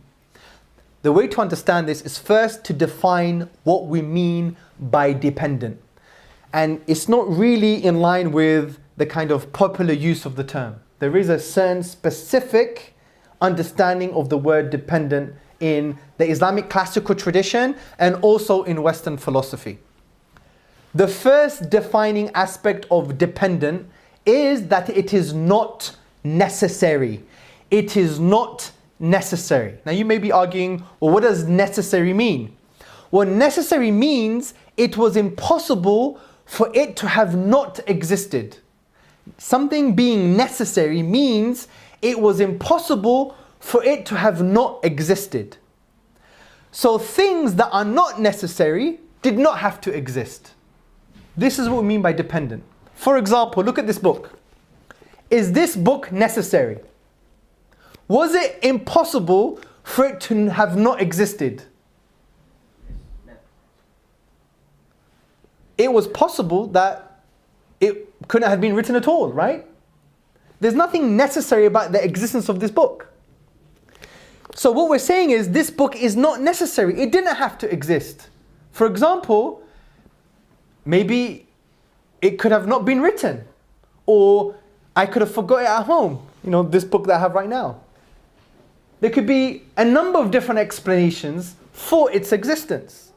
The way to understand this is first to define what we mean by dependent. And it's not really in line with the kind of popular use of the term. There is a certain specific understanding of the word dependent in the Islamic classical tradition and also in Western philosophy. The first defining aspect of dependent is that it is not necessary. It is not necessary. Now you may be arguing, well, what does necessary mean? Well, necessary means it was impossible for it to have not existed. Something being necessary means it was impossible for it to have not existed. So things that are not necessary did not have to exist. This is what we mean by dependent. For example, look at this book. Is this book necessary? Was it impossible for it to have not existed? No. It was possible that it couldn't have been written at all, right? There's nothing necessary about the existence of this book. So what we're saying is this book is not necessary. It didn't have to exist. For example, maybe it could have not been written, or I could have forgot it at home. You know, this book that I have right now. There could be a number of different explanations for its existence.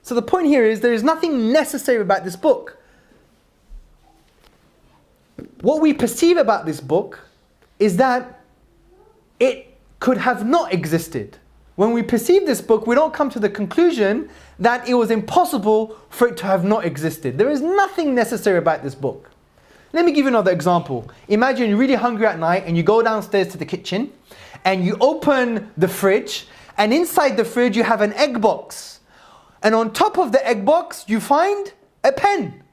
So the point here is there is nothing necessary about this book. What we perceive about this book is that it could have not existed. When we perceive this book, we don't come to the conclusion that it was impossible for it to have not existed. There is nothing necessary about this book. Let me give you another example. Imagine you're really hungry at night and you go downstairs to the kitchen and you open the fridge, and inside the fridge you have an egg box. And on top of the egg box you find a pen.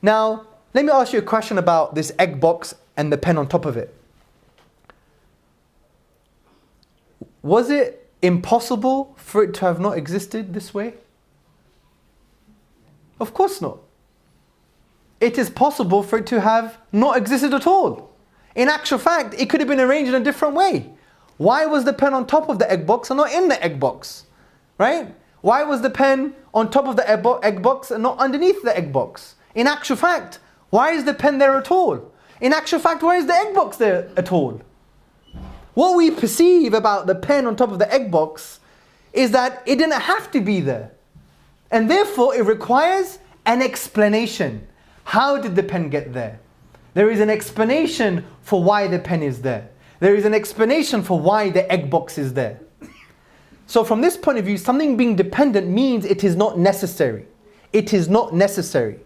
Now, let me ask you a question about this egg box and the pen on top of it. Was it impossible for it to have not existed this way? Of course not. It is possible for it to have not existed at all. In actual fact, it could have been arranged in a different way. Why was the pen on top of the egg box and not in the egg box? Right? Why was the pen on top of the egg box and not underneath the egg box? In actual fact, why is the pen there at all? In actual fact, why is the egg box there at all? What we perceive about the pen on top of the egg box is that it didn't have to be there. And therefore, it requires an explanation. How did the pen get there? There is an explanation for why the pen is there. There is an explanation for why the egg box is there. So from this point of view, something being dependent means it is not necessary. It is not necessary.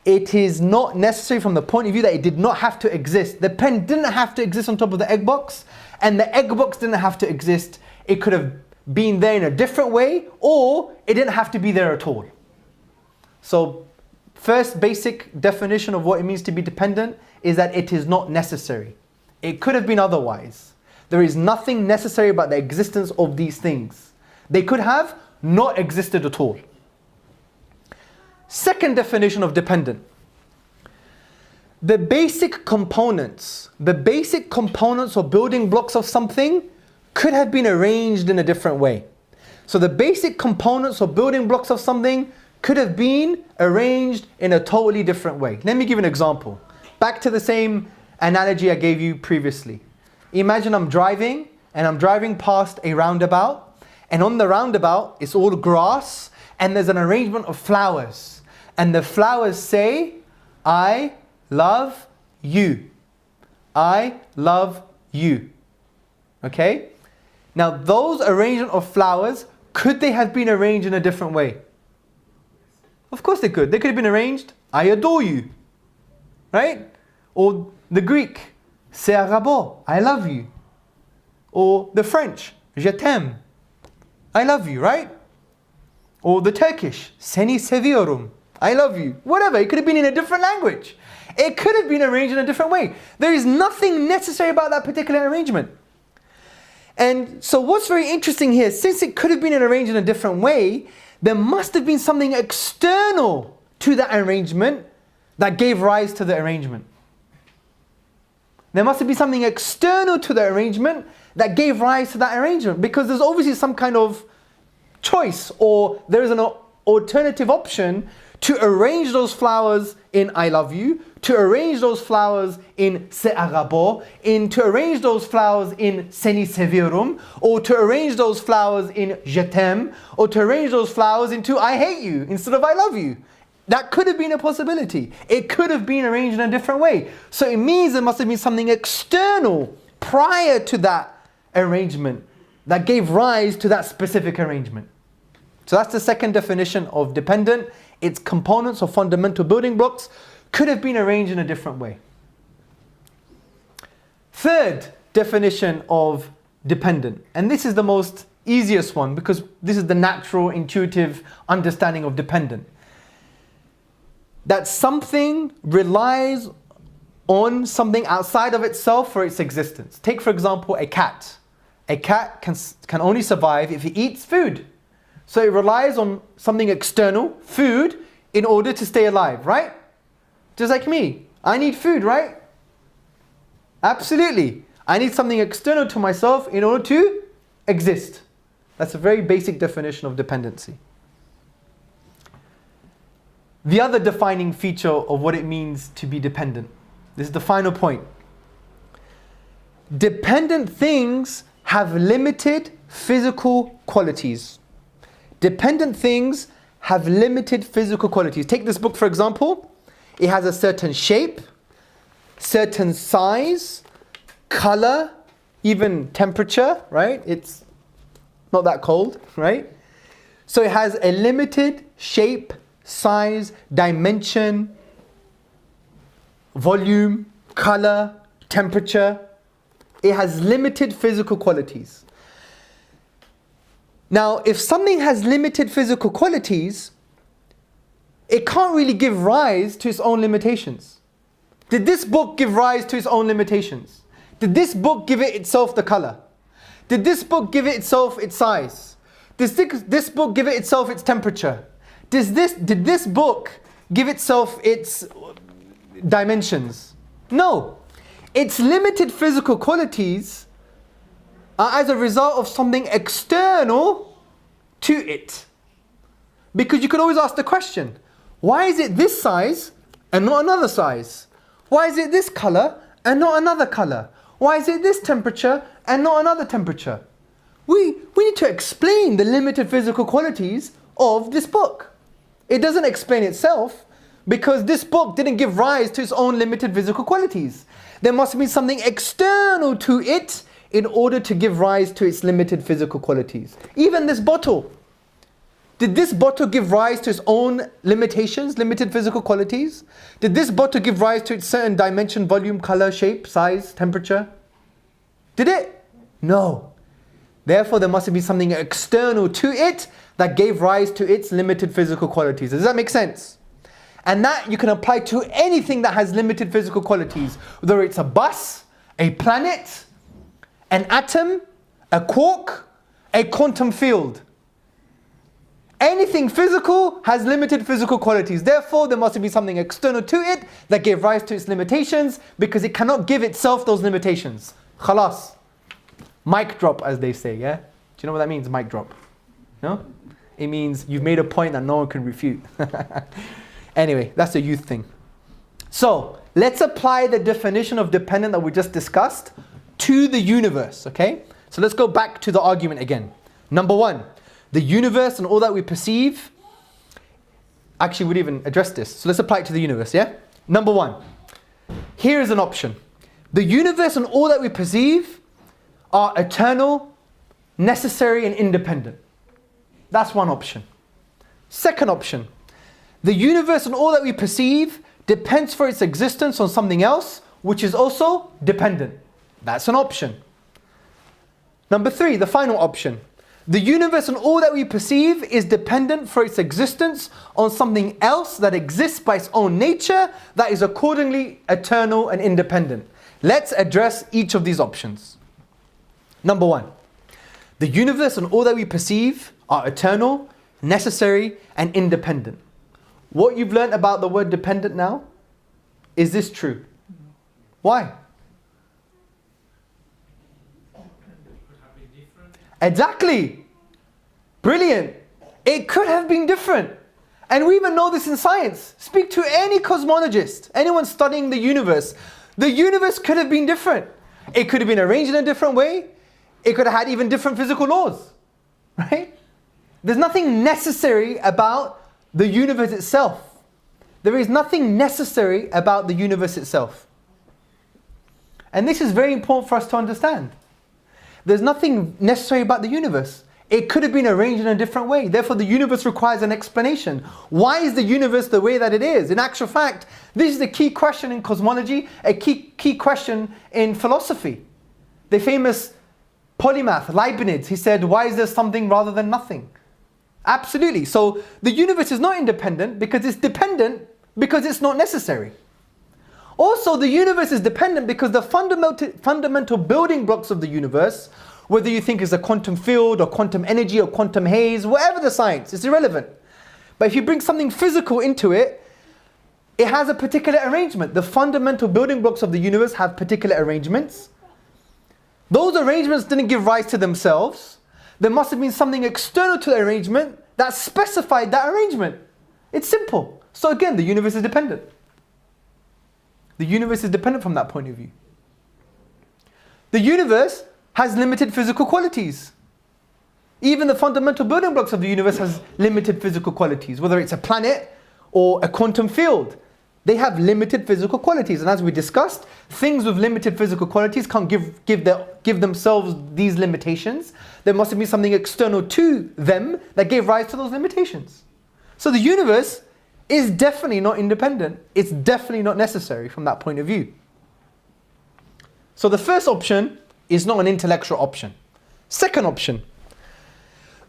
It is not necessary from the point of view that it did not have to exist. The pen didn't have to exist on top of the egg box, and the egg box didn't have to exist. It could have been there in a different way, or it didn't have to be there at all. So, first basic definition of what it means to be dependent is that it is not necessary. It could have been otherwise. There is nothing necessary about the existence of these things. They could have not existed at all. Second definition of dependent. The basic components or building blocks of something could have been arranged in a different way. So the basic components or building blocks of something could have been arranged in a totally different way. Let me give an example. Back to the same analogy I gave you previously. Imagine I'm driving past a roundabout, and on the roundabout it's all grass and there's an arrangement of flowers. And the flowers say, I love you. I love you. Okay? Now those arrangement of flowers, could they have been arranged in a different way? Of course they could. They could have been arranged, I adore you. Right? Or the Greek, c'est arabo, I love you. Or the French, je t'aime, I love you, right? Or the Turkish, seni seviyorum, I love you. Whatever, it could have been in a different language. It could have been arranged in a different way. There is nothing necessary about that particular arrangement. And so what's very interesting here, since it could have been arranged in a different way, there must have been something external to that arrangement that gave rise to the arrangement. There must have been something external to the arrangement that gave rise to that arrangement, because there's obviously some kind of choice, or there is an alternative option to arrange those flowers in I love you, to arrange those flowers in Se agabo, to arrange those flowers in Seni seviyorum, or to arrange those flowers in Je t'aime, or to arrange those flowers into I hate you instead of I love you. That could have been a possibility. It could have been arranged in a different way. So it means there must have been something external prior to that arrangement that gave rise to that specific arrangement. So that's the second definition of dependent. Its components or fundamental building blocks could have been arranged in a different way. Third definition of dependent, and this is the most easiest one because this is the natural, intuitive understanding of dependent. That something relies on something outside of itself for its existence. Take for example a cat. A cat can only survive if it eats food. So it relies on something external, food, in order to stay alive, right? Just like me. I need food, right? Absolutely. I need something external to myself in order to exist. That's a very basic definition of dependency. The other defining feature of what it means to be dependent. This is the final point. Dependent things have limited physical qualities. Dependent things have limited physical qualities. Take this book for example. It has a certain shape, certain size, color, even temperature, right? It's not that cold, right? So it has a limited shape, size, dimension, volume, color, temperature. It has limited physical qualities. Now, if something has limited physical qualities, it can't really give rise to its own limitations. Did this book give rise to its own limitations? Did this book give it itself the color? Did this book give it itself its size? Does this book give it itself its temperature? Did this book give itself its dimensions? No. Its limited physical qualities are as a result of something external to it. Because you could always ask the question, why is it this size and not another size? Why is it this color and not another color? Why is it this temperature and not another temperature? We need to explain the limited physical qualities of this book. It doesn't explain itself because this book didn't give rise to its own limited physical qualities. There must be something external to it in order to give rise to its limited physical qualities. Even this bottle. Did this bottle give rise to its own limitations, limited physical qualities? Did this bottle give rise to its certain dimension, volume, color, shape, size, temperature? Did it? No. Therefore, there must be something external to it that gave rise to its limited physical qualities. Does that make sense? And that you can apply to anything that has limited physical qualities. Whether it's a bus, a planet, an atom, a quark, a quantum field. Anything physical has limited physical qualities. Therefore, there must be something external to it that gave rise to its limitations because it cannot give itself those limitations. Khalas. Mic drop, as they say, yeah? Do you know what that means, mic drop? No? It means you've made a point that no one can refute. Anyway, that's a youth thing. So, let's apply the definition of dependent that we just discussed to the universe, okay? So let's go back to the argument again. Number one, the universe and all that we perceive, actually we'd even address this. So let's apply it to the universe, yeah? Number one, here is an option. The universe and all that we perceive are eternal, necessary and independent. That's one option. Second option, the universe and all that we perceive depends for its existence on something else, which is also dependent. That's an option. Number three, the final option. The universe and all that we perceive is dependent for its existence on something else that exists by its own nature, that is accordingly eternal and independent. Let's address each of these options. Number one, The universe and all that we perceive are eternal, necessary, and independent. What you've learned about the word dependent now, is this true? Why? Exactly. Brilliant. It could have been different. And we even know this in science. Speak to any cosmologist, anyone studying the universe. The universe could have been different. It could have been arranged in a different way. It could have had even different physical laws. Right? There's nothing necessary about the universe itself. There is nothing necessary about the universe itself. And this is very important for us to understand. There's nothing necessary about the universe. It could have been arranged in a different way. Therefore, the universe requires an explanation. Why is the universe the way that it is? In actual fact, this is a key question in cosmology, a key question in philosophy. The famous polymath, Leibniz, he said, why is there something rather than nothing? Absolutely. So the universe is not independent because it's dependent because it's not necessary. Also, the universe is dependent because the fundamental building blocks of the universe, whether you think it's a quantum field or quantum energy or quantum haze, whatever the science, it's irrelevant. But if you bring something physical into it, it has a particular arrangement. The fundamental building blocks of the universe have particular arrangements. Those arrangements didn't give rise to themselves. There must have been something external to the arrangement that specified that arrangement. It's simple. So again, the universe is dependent. The universe is dependent from that point of view. The universe has limited physical qualities. Even the fundamental building blocks of the universe has limited physical qualities, whether it's a planet or a quantum field. They have limited physical qualities. And as we discussed, things with limited physical qualities can't give themselves these limitations. There must have been something external to them that gave rise to those limitations. So the universe is definitely not independent. It's definitely not necessary from that point of view. So the first option is not an intellectual option. Second option,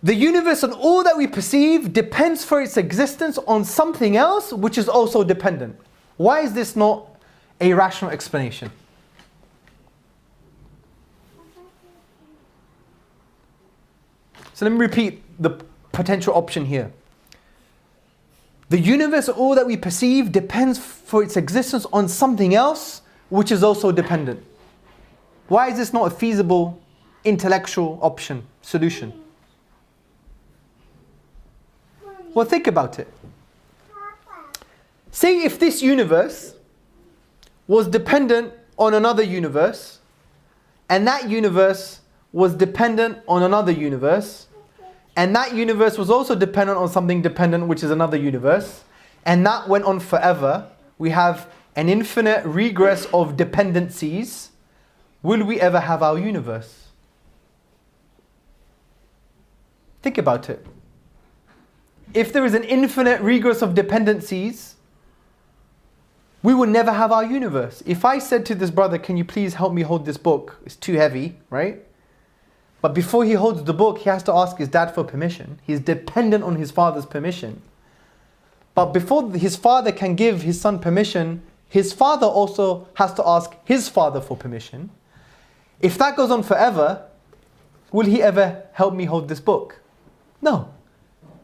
the universe and all that we perceive depends for its existence on something else which is also dependent. Why is this not a rational explanation? So let me repeat the potential option here. The universe, all that we perceive, depends for its existence on something else which is also dependent. Why is this not a feasible intellectual option, solution? Well, think about it. Say if this universe was dependent on another universe, and that universe was dependent on another universe, and that universe was also dependent on something dependent, which is another universe, and that went on forever. We have an infinite regress of dependencies. Will we ever have our universe? Think about it. If there is an infinite regress of dependencies, we will never have our universe. If I said to this brother, can you please help me hold this book? It's too heavy, right? But before he holds the book, he has to ask his dad for permission. He's dependent on his father's permission. But before his father can give his son permission, his father also has to ask his father for permission. If that goes on forever, will he ever help me hold this book? No.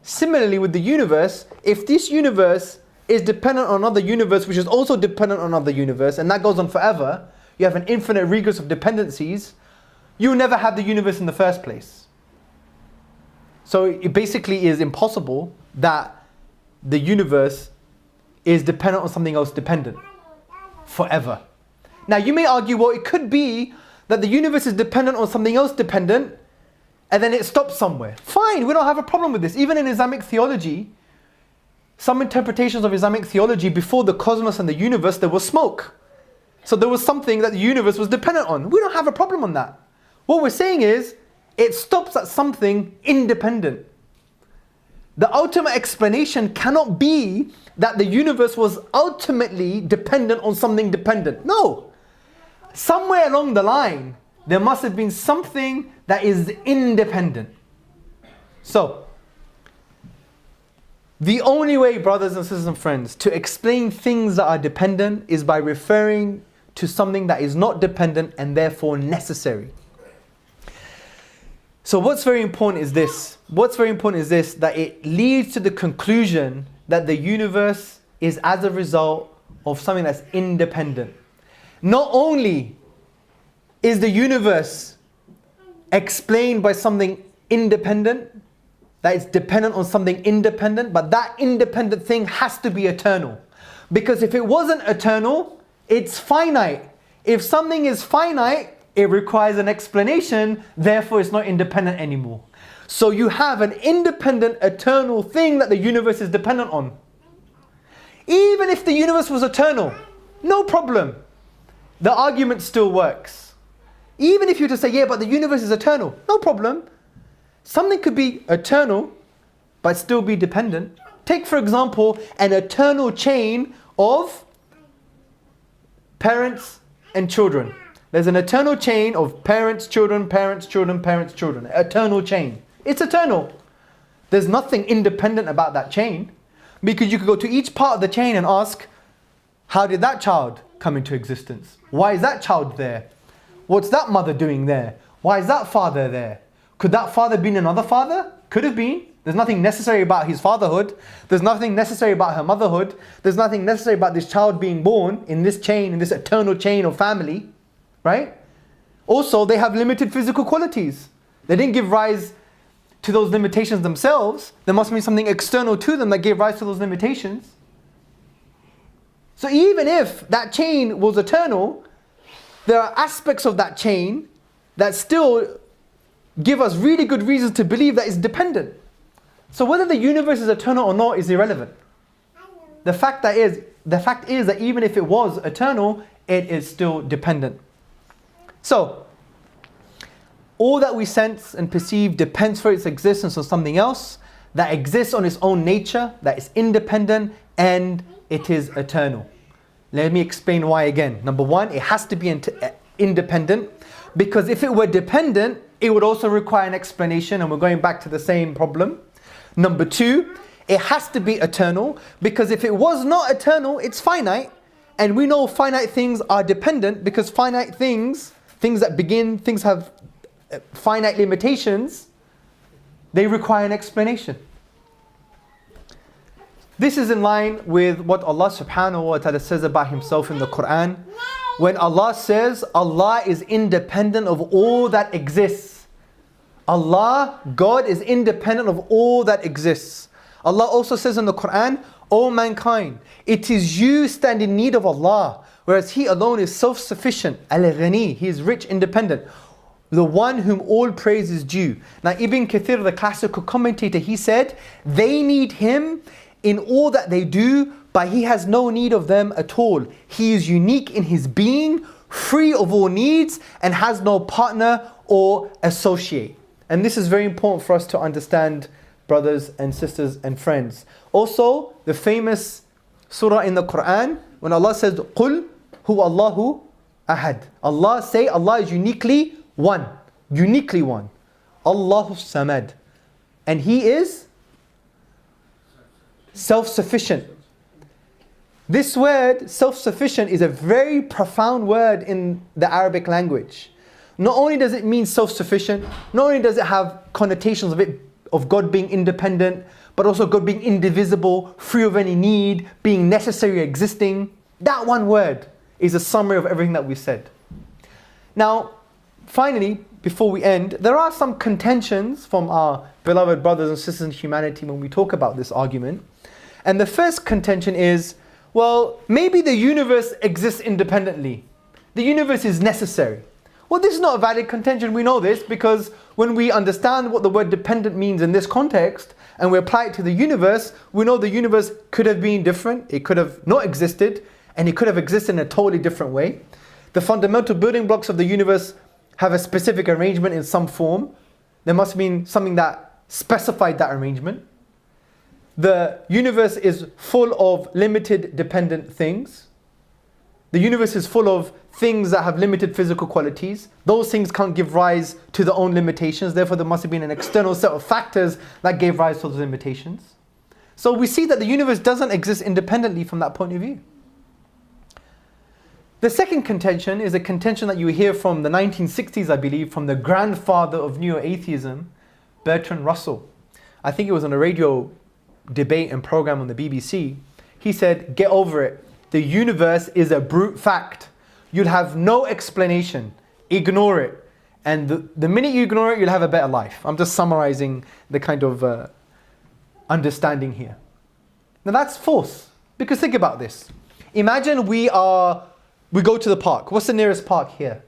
Similarly with the universe, if this universe is dependent on another universe, which is also dependent on another universe, and that goes on forever, you have an infinite regress of dependencies, you never have the universe in the first place. So it basically is impossible that the universe is dependent on something else dependent forever. Now you may argue, well, it could be that the universe is dependent on something else dependent, and then it stops somewhere. Fine, we don't have a problem with this. Even in Islamic theology, some interpretations of Islamic theology, before the cosmos and the universe, there was smoke. So there was something that the universe was dependent on. We don't have a problem on that. What we're saying is, it stops at something independent. The ultimate explanation cannot be that the universe was ultimately dependent on something dependent. No. Somewhere along the line, there must have been something that is independent. So, the only way, brothers and sisters and friends, to explain things that are dependent is by referring to something that is not dependent and therefore necessary. So what's very important is this. What's very important is this, that it leads to the conclusion that the universe is as a result of something that's independent. Not only is the universe explained by something independent, that it's dependent on something independent, but that independent thing has to be eternal. Because if it wasn't eternal, it's finite. If something is finite, it requires an explanation, therefore it's not independent anymore. So you have an independent, eternal thing that the universe is dependent on. Even if the universe was eternal, no problem. The argument still works. Even if you were to say, yeah, but the universe is eternal, no problem. Something could be eternal, but still be dependent. Take, for example, an eternal chain of parents and children. There's an eternal chain of parents, children, parents, children, parents, children. Eternal chain. It's eternal. There's nothing independent about that chain, because you could go to each part of the chain and ask, how did that child come into existence? Why is that child there? What's that mother doing there? Why is that father there? Could that father been another father? Could have been. There's nothing necessary about his fatherhood. There's nothing necessary about her motherhood. There's nothing necessary about this child being born in this chain, in this eternal chain of family. Right? Also, they have limited physical qualities. They didn't give rise to those limitations themselves. There must be something external to them that gave rise to those limitations. So even if that chain was eternal, there are aspects of that chain that still give us really good reasons to believe that it's dependent. So whether the universe is eternal or not is irrelevant. The fact is that even if it was eternal, it is still dependent. So, all that we sense and perceive depends for its existence on something else that exists on its own nature, that is independent, and it is eternal. Let me explain why again. Number one, it has to be independent, because if it were dependent, it would also require an explanation, and we're going back to the same problem. Number two, it has to be eternal, because if it was not eternal, it's finite, and we know finite things are dependent, because finite things that begin, things have finite limitations, they require an explanation. This is in line with what Allah subhanahu wa ta'ala says about Himself in the Quran. When Allah says, Allah is independent of all that exists. Allah, God, is independent of all that exists. Allah also says in the Quran, O mankind, it is you stand in need of Allah, whereas He alone is self-sufficient, al-ghani, He is rich, independent, the one whom all praise is due. Now Ibn Kathir, the classical commentator, he said, they need Him in all that they do, but He has no need of them at all. He is unique in His being, free of all needs, and has no partner or associate. And this is very important for us to understand, brothers and sisters and friends. Also, the famous surah in the Quran, when Allah says, قُلْ هُوَ اللَّهُ أَحَدٌ. Allah say, Allah is uniquely one. Uniquely one. Allahu Samad. And He is self-sufficient. This word, self-sufficient, is a very profound word in the Arabic language. Not only does it mean self-sufficient, not only does it have connotations of God being independent, but also God being indivisible, free of any need, being necessary, existing. That one word is a summary of everything that we said. Now, finally, before we end, there are some contentions from our beloved brothers and sisters in humanity when we talk about this argument. And the first contention is, well, maybe the universe exists independently. The universe is necessary. Well, this is not a valid contention. We know this because when we understand what the word dependent means in this context and we apply it to the universe, we know the universe could have been different. It could have not existed, and it could have existed in a totally different way. The fundamental building blocks of the universe have a specific arrangement in some form. There must have been something that specified that arrangement. The universe is full of limited dependent things. The universe is full of things that have limited physical qualities. Those things can't give rise to their own limitations. Therefore, there must have been an external set of factors that gave rise to those limitations. So we see that the universe doesn't exist independently from that point of view. The second contention is a contention that you hear from the 1960s, I believe, from the grandfather of neo-atheism, Bertrand Russell. I think it was on a radio debate and program on the BBC. He said, get over it. The universe is a brute fact. You'll have no explanation. Ignore it. And the minute you ignore it, you'll have a better life. I'm just summarizing the kind of understanding here. Now that's false. Because think about this. Imagine we go to the park. What's the nearest park here?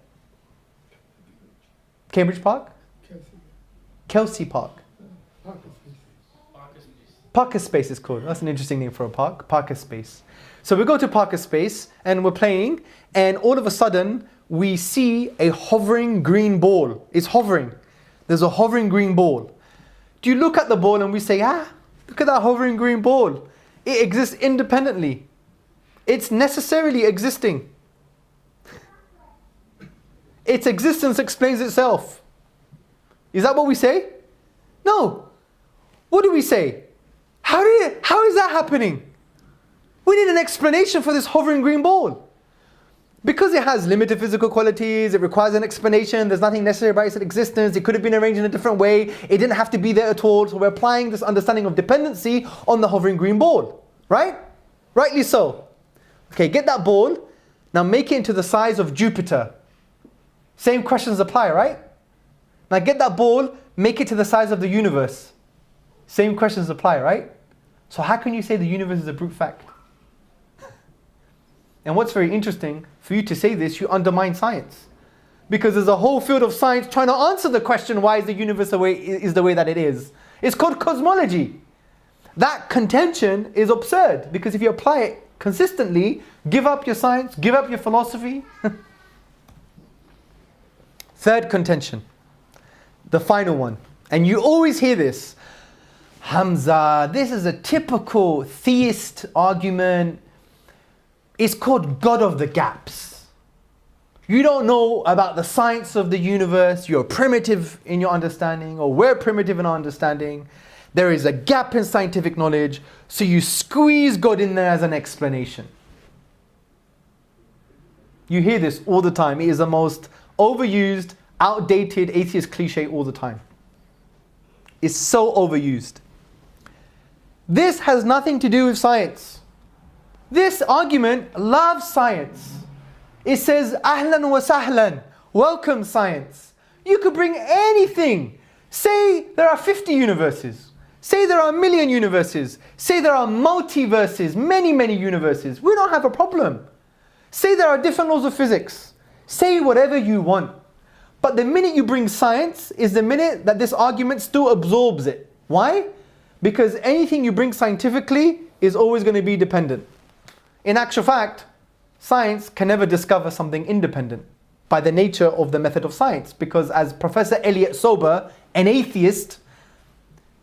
Cambridge Park? Kelsey Park. Parker Space is called. That's an interesting name for a park. Parker Space. So we go to Parker Space and we're playing, and all of a sudden we see a hovering green ball. It's hovering. There's a hovering green ball. Do you look at the ball and we say, look at that hovering green ball. It exists independently. It's necessarily existing. Its existence explains itself. Is that what we say? No. What do we say? How is that happening? We need an explanation for this hovering green ball. Because it has limited physical qualities, it requires an explanation, there's nothing necessary about its existence, it could have been arranged in a different way, it didn't have to be there at all, so we're applying this understanding of dependency on the hovering green ball. Right? Rightly so. Okay, get that ball, now make it into the size of Jupiter. Same questions apply, right? Now get that ball, make it to the size of the universe. Same questions apply, right? So how can you say the universe is a brute fact? And what's very interesting, for you to say this, you undermine science. Because there's a whole field of science trying to answer the question, why is the universe the way that it is? It's called cosmology. That contention is absurd, because if you apply it consistently, give up your science, give up your philosophy. Third contention, the final one. And you always hear this. Hamza, this is a typical theist argument. It's called God of the gaps. You don't know about the science of the universe. You're primitive in your understanding, or we're primitive in our understanding. There is a gap in scientific knowledge, so you squeeze God in there as an explanation. You hear this all the time. It is the most overused, outdated atheist cliche all the time. It's so overused. This has nothing to do with science. This argument loves science. It says, ahlan wa sahlan, welcome science. You could bring anything. Say there are 50 universes. Say there are 1 million universes. Say there are multiverses, many, many universes. We don't have a problem. Say there are different laws of physics. Say whatever you want. But the minute you bring science is the minute that this argument still absorbs it. Why? Because anything you bring scientifically is always going to be dependent. In actual fact, science can never discover something independent by the nature of the method of science. Because as Professor Elliot Sober, an atheist,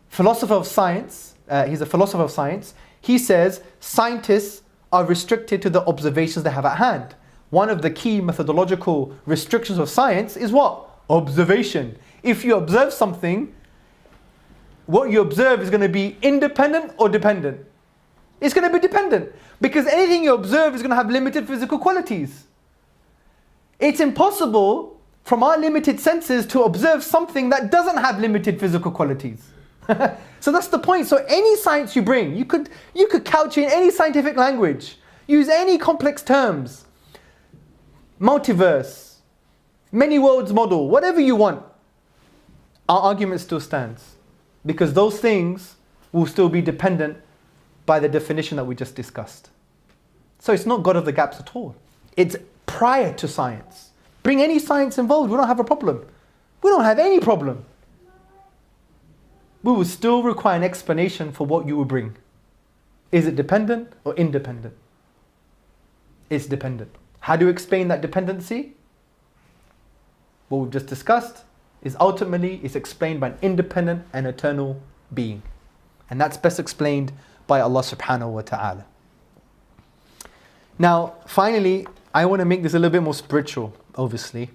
philosopher of science, he's a philosopher of science, he says scientists are restricted to the observations they have at hand. One of the key methodological restrictions of science is what? Observation. If you observe something, what you observe is going to be independent or dependent. It's going to be dependent, because anything you observe is going to have limited physical qualities. It's impossible from our limited senses to observe something that doesn't have limited physical qualities. So that's the point. So any science you bring, you could couch it in any scientific language, use any complex terms, multiverse, many worlds model, whatever you want. Our argument still stands, because those things will still be dependent by the definition that we just discussed. So it's not God of the gaps at all. It's prior to science. Bring any science involved, we don't have a problem. We don't have any problem. We will still require an explanation for what you will bring. Is it dependent or independent? It's dependent. How do you explain that dependency? What we've just discussed is ultimately it's explained by an independent and eternal being. And that's best explained by Allah subhanahu wa ta'ala. Now, finally, I want to make this a little bit more spiritual, obviously.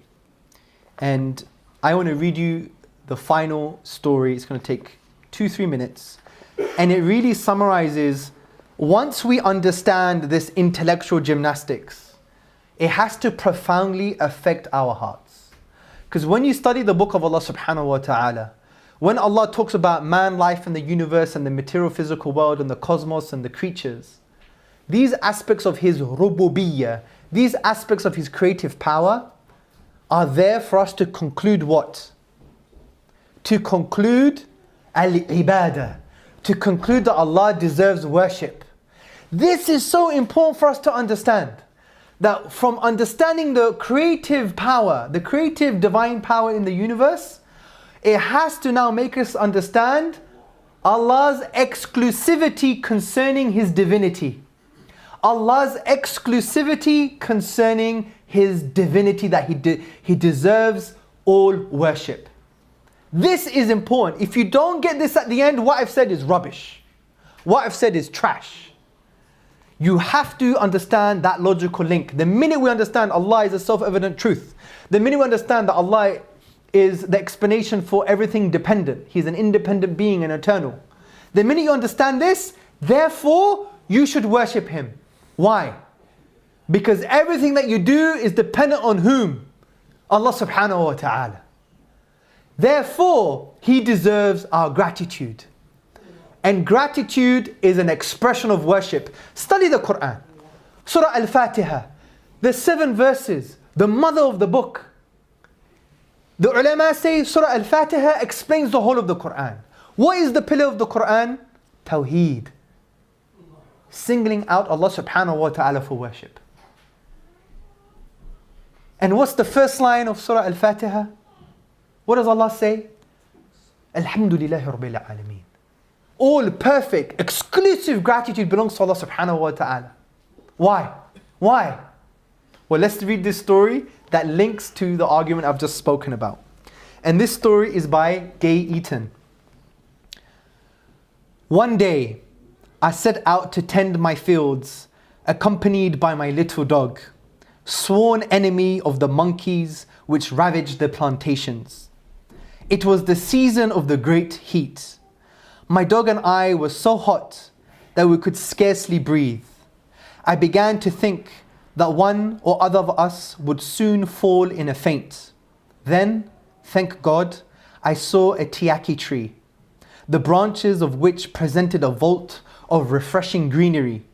And I want to read you the final story. It's going to take 2-3 minutes. And it really summarizes, once we understand this intellectual gymnastics, it has to profoundly affect our hearts. Because when you study the book of Allah subhanahu wa ta'ala, when Allah talks about man, life and the universe and the material physical world and the cosmos and the creatures, these aspects of His rububiyyah, these aspects of His creative power are there for us to conclude what? To conclude al-ibadah, to conclude that Allah deserves worship. This is so important for us to understand. That from understanding the creative power, the creative divine power in the universe, it has to now make us understand Allah's exclusivity concerning His divinity. Allah's exclusivity concerning His divinity, that He deserves all worship. This is important. If you don't get this at the end, what I've said is rubbish. What I've said is trash. You have to understand that logical link. The minute we understand Allah is a self-evident truth, the minute we understand that Allah is the explanation for everything dependent, He's an independent being and eternal. The minute you understand this, therefore, you should worship Him. Why? Because everything that you do is dependent on whom? Allah subhanahu wa ta'ala. Therefore, He deserves our gratitude. And gratitude is an expression of worship. Study the Quran. Surah Al-Fatiha. The 7 verses, the mother of the book. The ulama say Surah Al-Fatiha explains the whole of the Quran. What is the pillar of the Quran? Tawheed. Singling out Allah subhanahu wa ta'ala for worship. And what's the first line of Surah Al-Fatiha? What does Allah say? Alhamdulillahi Rabbil Alameen. All perfect, exclusive gratitude belongs to Allah subhanahu wa ta'ala. Why? Why? Well, let's read this story that links to the argument I've just spoken about. And this story is by Gay Eaton. One day, I set out to tend my fields, accompanied by my little dog, sworn enemy of the monkeys which ravaged the plantations. It was the season of the great heat. My dog and I were so hot that we could scarcely breathe. I began to think that one or other of us would soon fall in a faint. Then, thank God, I saw a tiaki tree, the branches of which presented a vault of refreshing greenery.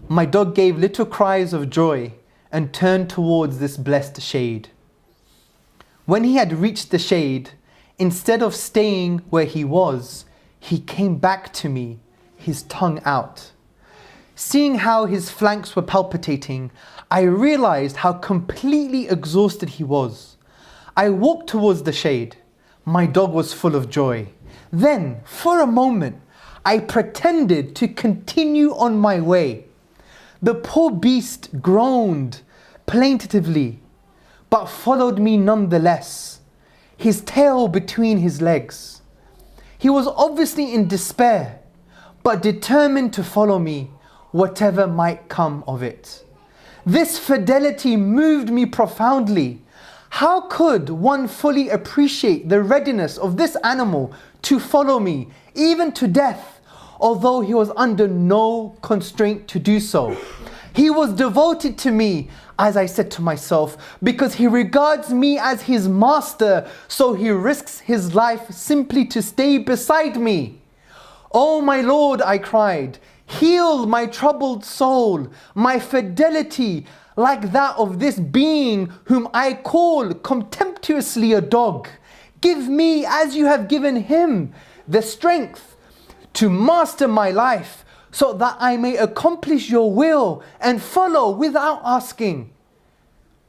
My dog gave little cries of joy and turned towards this blessed shade. When he had reached the shade, instead of staying where he was, he came back to me, his tongue out. Seeing how his flanks were palpitating, I realized how completely exhausted he was. I walked towards the shade. My dog was full of joy. Then, for a moment, I pretended to continue on my way. The poor beast groaned plaintively, but followed me nonetheless, his tail between his legs. He was obviously in despair, but determined to follow me, whatever might come of it. This fidelity moved me profoundly. How could one fully appreciate the readiness of this animal to follow me, even to death, although he was under no constraint to do so? He was devoted to me, as I said to myself, because he regards me as his master, so he risks his life simply to stay beside me. Oh my Lord, I cried, heal my troubled soul, my fidelity like that of this being whom I call contemptuously a dog. Give me, as you have given him, the strength to master my life, so that I may accomplish your will and follow without asking,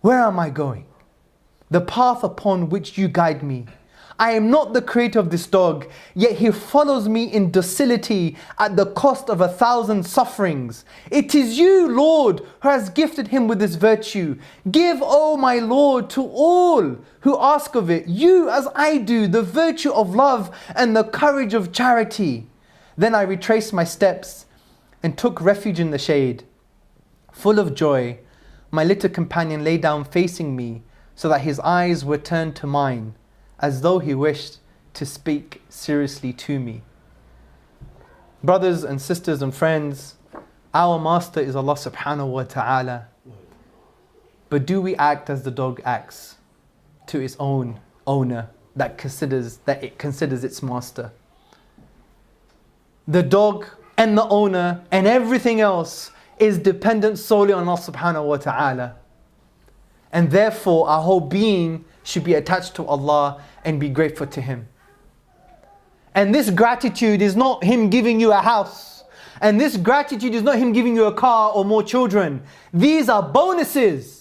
where am I going? The path upon which you guide me. I am not the creator of this dog, yet he follows me in docility at the cost of 1,000 sufferings. It is you, Lord, who has gifted him with this virtue. Give, O my Lord, to all who ask of it, you as I do, the virtue of love and the courage of charity. Then I retraced my steps and took refuge in the shade. Full of joy, my little companion lay down facing me so that his eyes were turned to mine, as though he wished to speak seriously to me. Brothers and sisters and friends, our master is Allah subhanahu wa ta'ala. But do we act as the dog acts to its own owner that it considers its master? The dog and the owner and everything else is dependent solely on Allah subhanahu wa ta'ala. And therefore our whole being should be attached to Allah and be grateful to Him. And this gratitude is not Him giving you a house. And this gratitude is not Him giving you a car or more children. These are bonuses.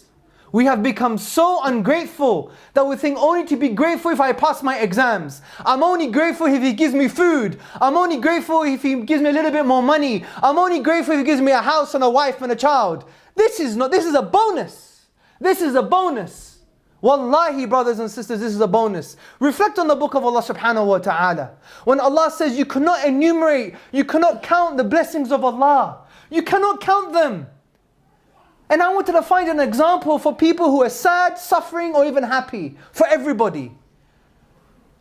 We have become so ungrateful that we think only to be grateful if I pass my exams. I'm only grateful if He gives me food. I'm only grateful if He gives me a little bit more money. I'm only grateful if He gives me a house and a wife and a child. This is a bonus. This is a bonus. Wallahi, brothers and sisters, this is a bonus. Reflect on the book of Allah subhanahu wa ta'ala. When Allah says you cannot enumerate, you cannot count the blessings of Allah. You cannot count them. And I wanted to find an example for people who are sad, suffering, or even happy. For everybody.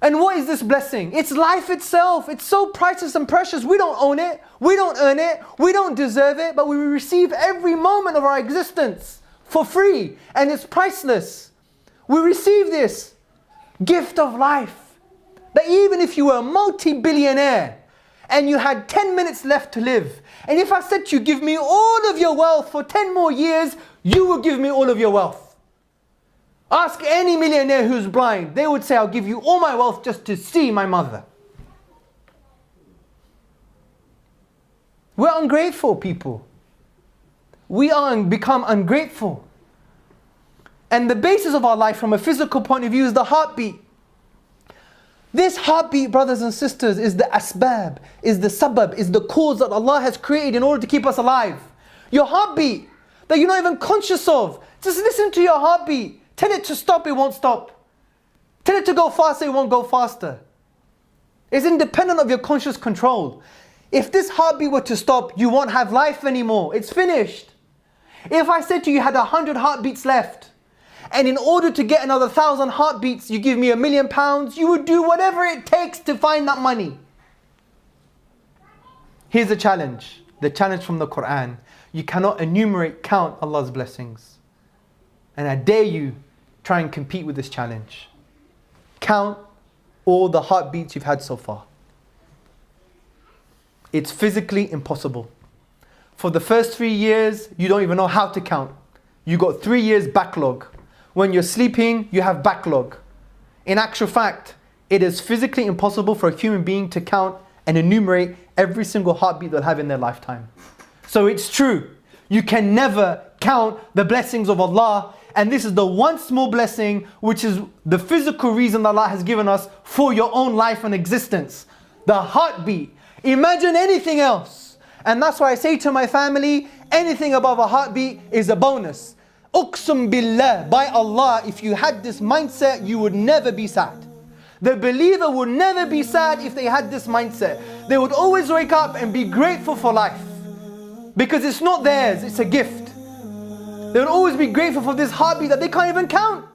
And what is this blessing? It's life itself. It's so priceless and precious. We don't own it. We don't earn it. We don't deserve it. But we receive every moment of our existence for free. And it's priceless. We receive this gift of life. That even if you were a multi-billionaire and you had 10 minutes left to live, and if I said to you, give me all of your wealth for 10 more years, you will give me all of your wealth. Ask any millionaire who's blind. They would say, I'll give you all my wealth just to see my mother. We're ungrateful people. We are become ungrateful. And the basis of our life from a physical point of view is the heartbeat. This heartbeat, brothers and sisters, is the asbab, is the sabab, is the cause that Allah has created in order to keep us alive. Your heartbeat, that you're not even conscious of. Just listen to your heartbeat. Tell it to stop, it won't stop. Tell it to go faster, it won't go faster. It's independent of your conscious control. If this heartbeat were to stop, you won't have life anymore. It's finished. If I said to you, you had 100 heartbeats left, and in order to get another 1,000 heartbeats, you give me £1 million, you would do whatever it takes to find that money. Here's the challenge from the Quran. You cannot enumerate, count Allah's blessings. And I dare you, try and compete with this challenge. Count all the heartbeats you've had so far. It's physically impossible. For the first 3 years, you don't even know how to count. You got 3 years backlog. When you're sleeping, you have backlog. In actual fact, it is physically impossible for a human being to count and enumerate every single heartbeat they'll have in their lifetime. So it's true. You can never count the blessings of Allah. And this is the one small blessing, which is the physical reason Allah has given us for your own life and existence. The heartbeat. Imagine anything else. And that's why I say to my family, anything above a heartbeat is a bonus. Uqsum billah, by Allah, if you had this mindset, you would never be sad. The believer would never be sad if they had this mindset. They would always wake up and be grateful for life. Because it's not theirs, it's a gift. They would always be grateful for this heartbeat that they can't even count.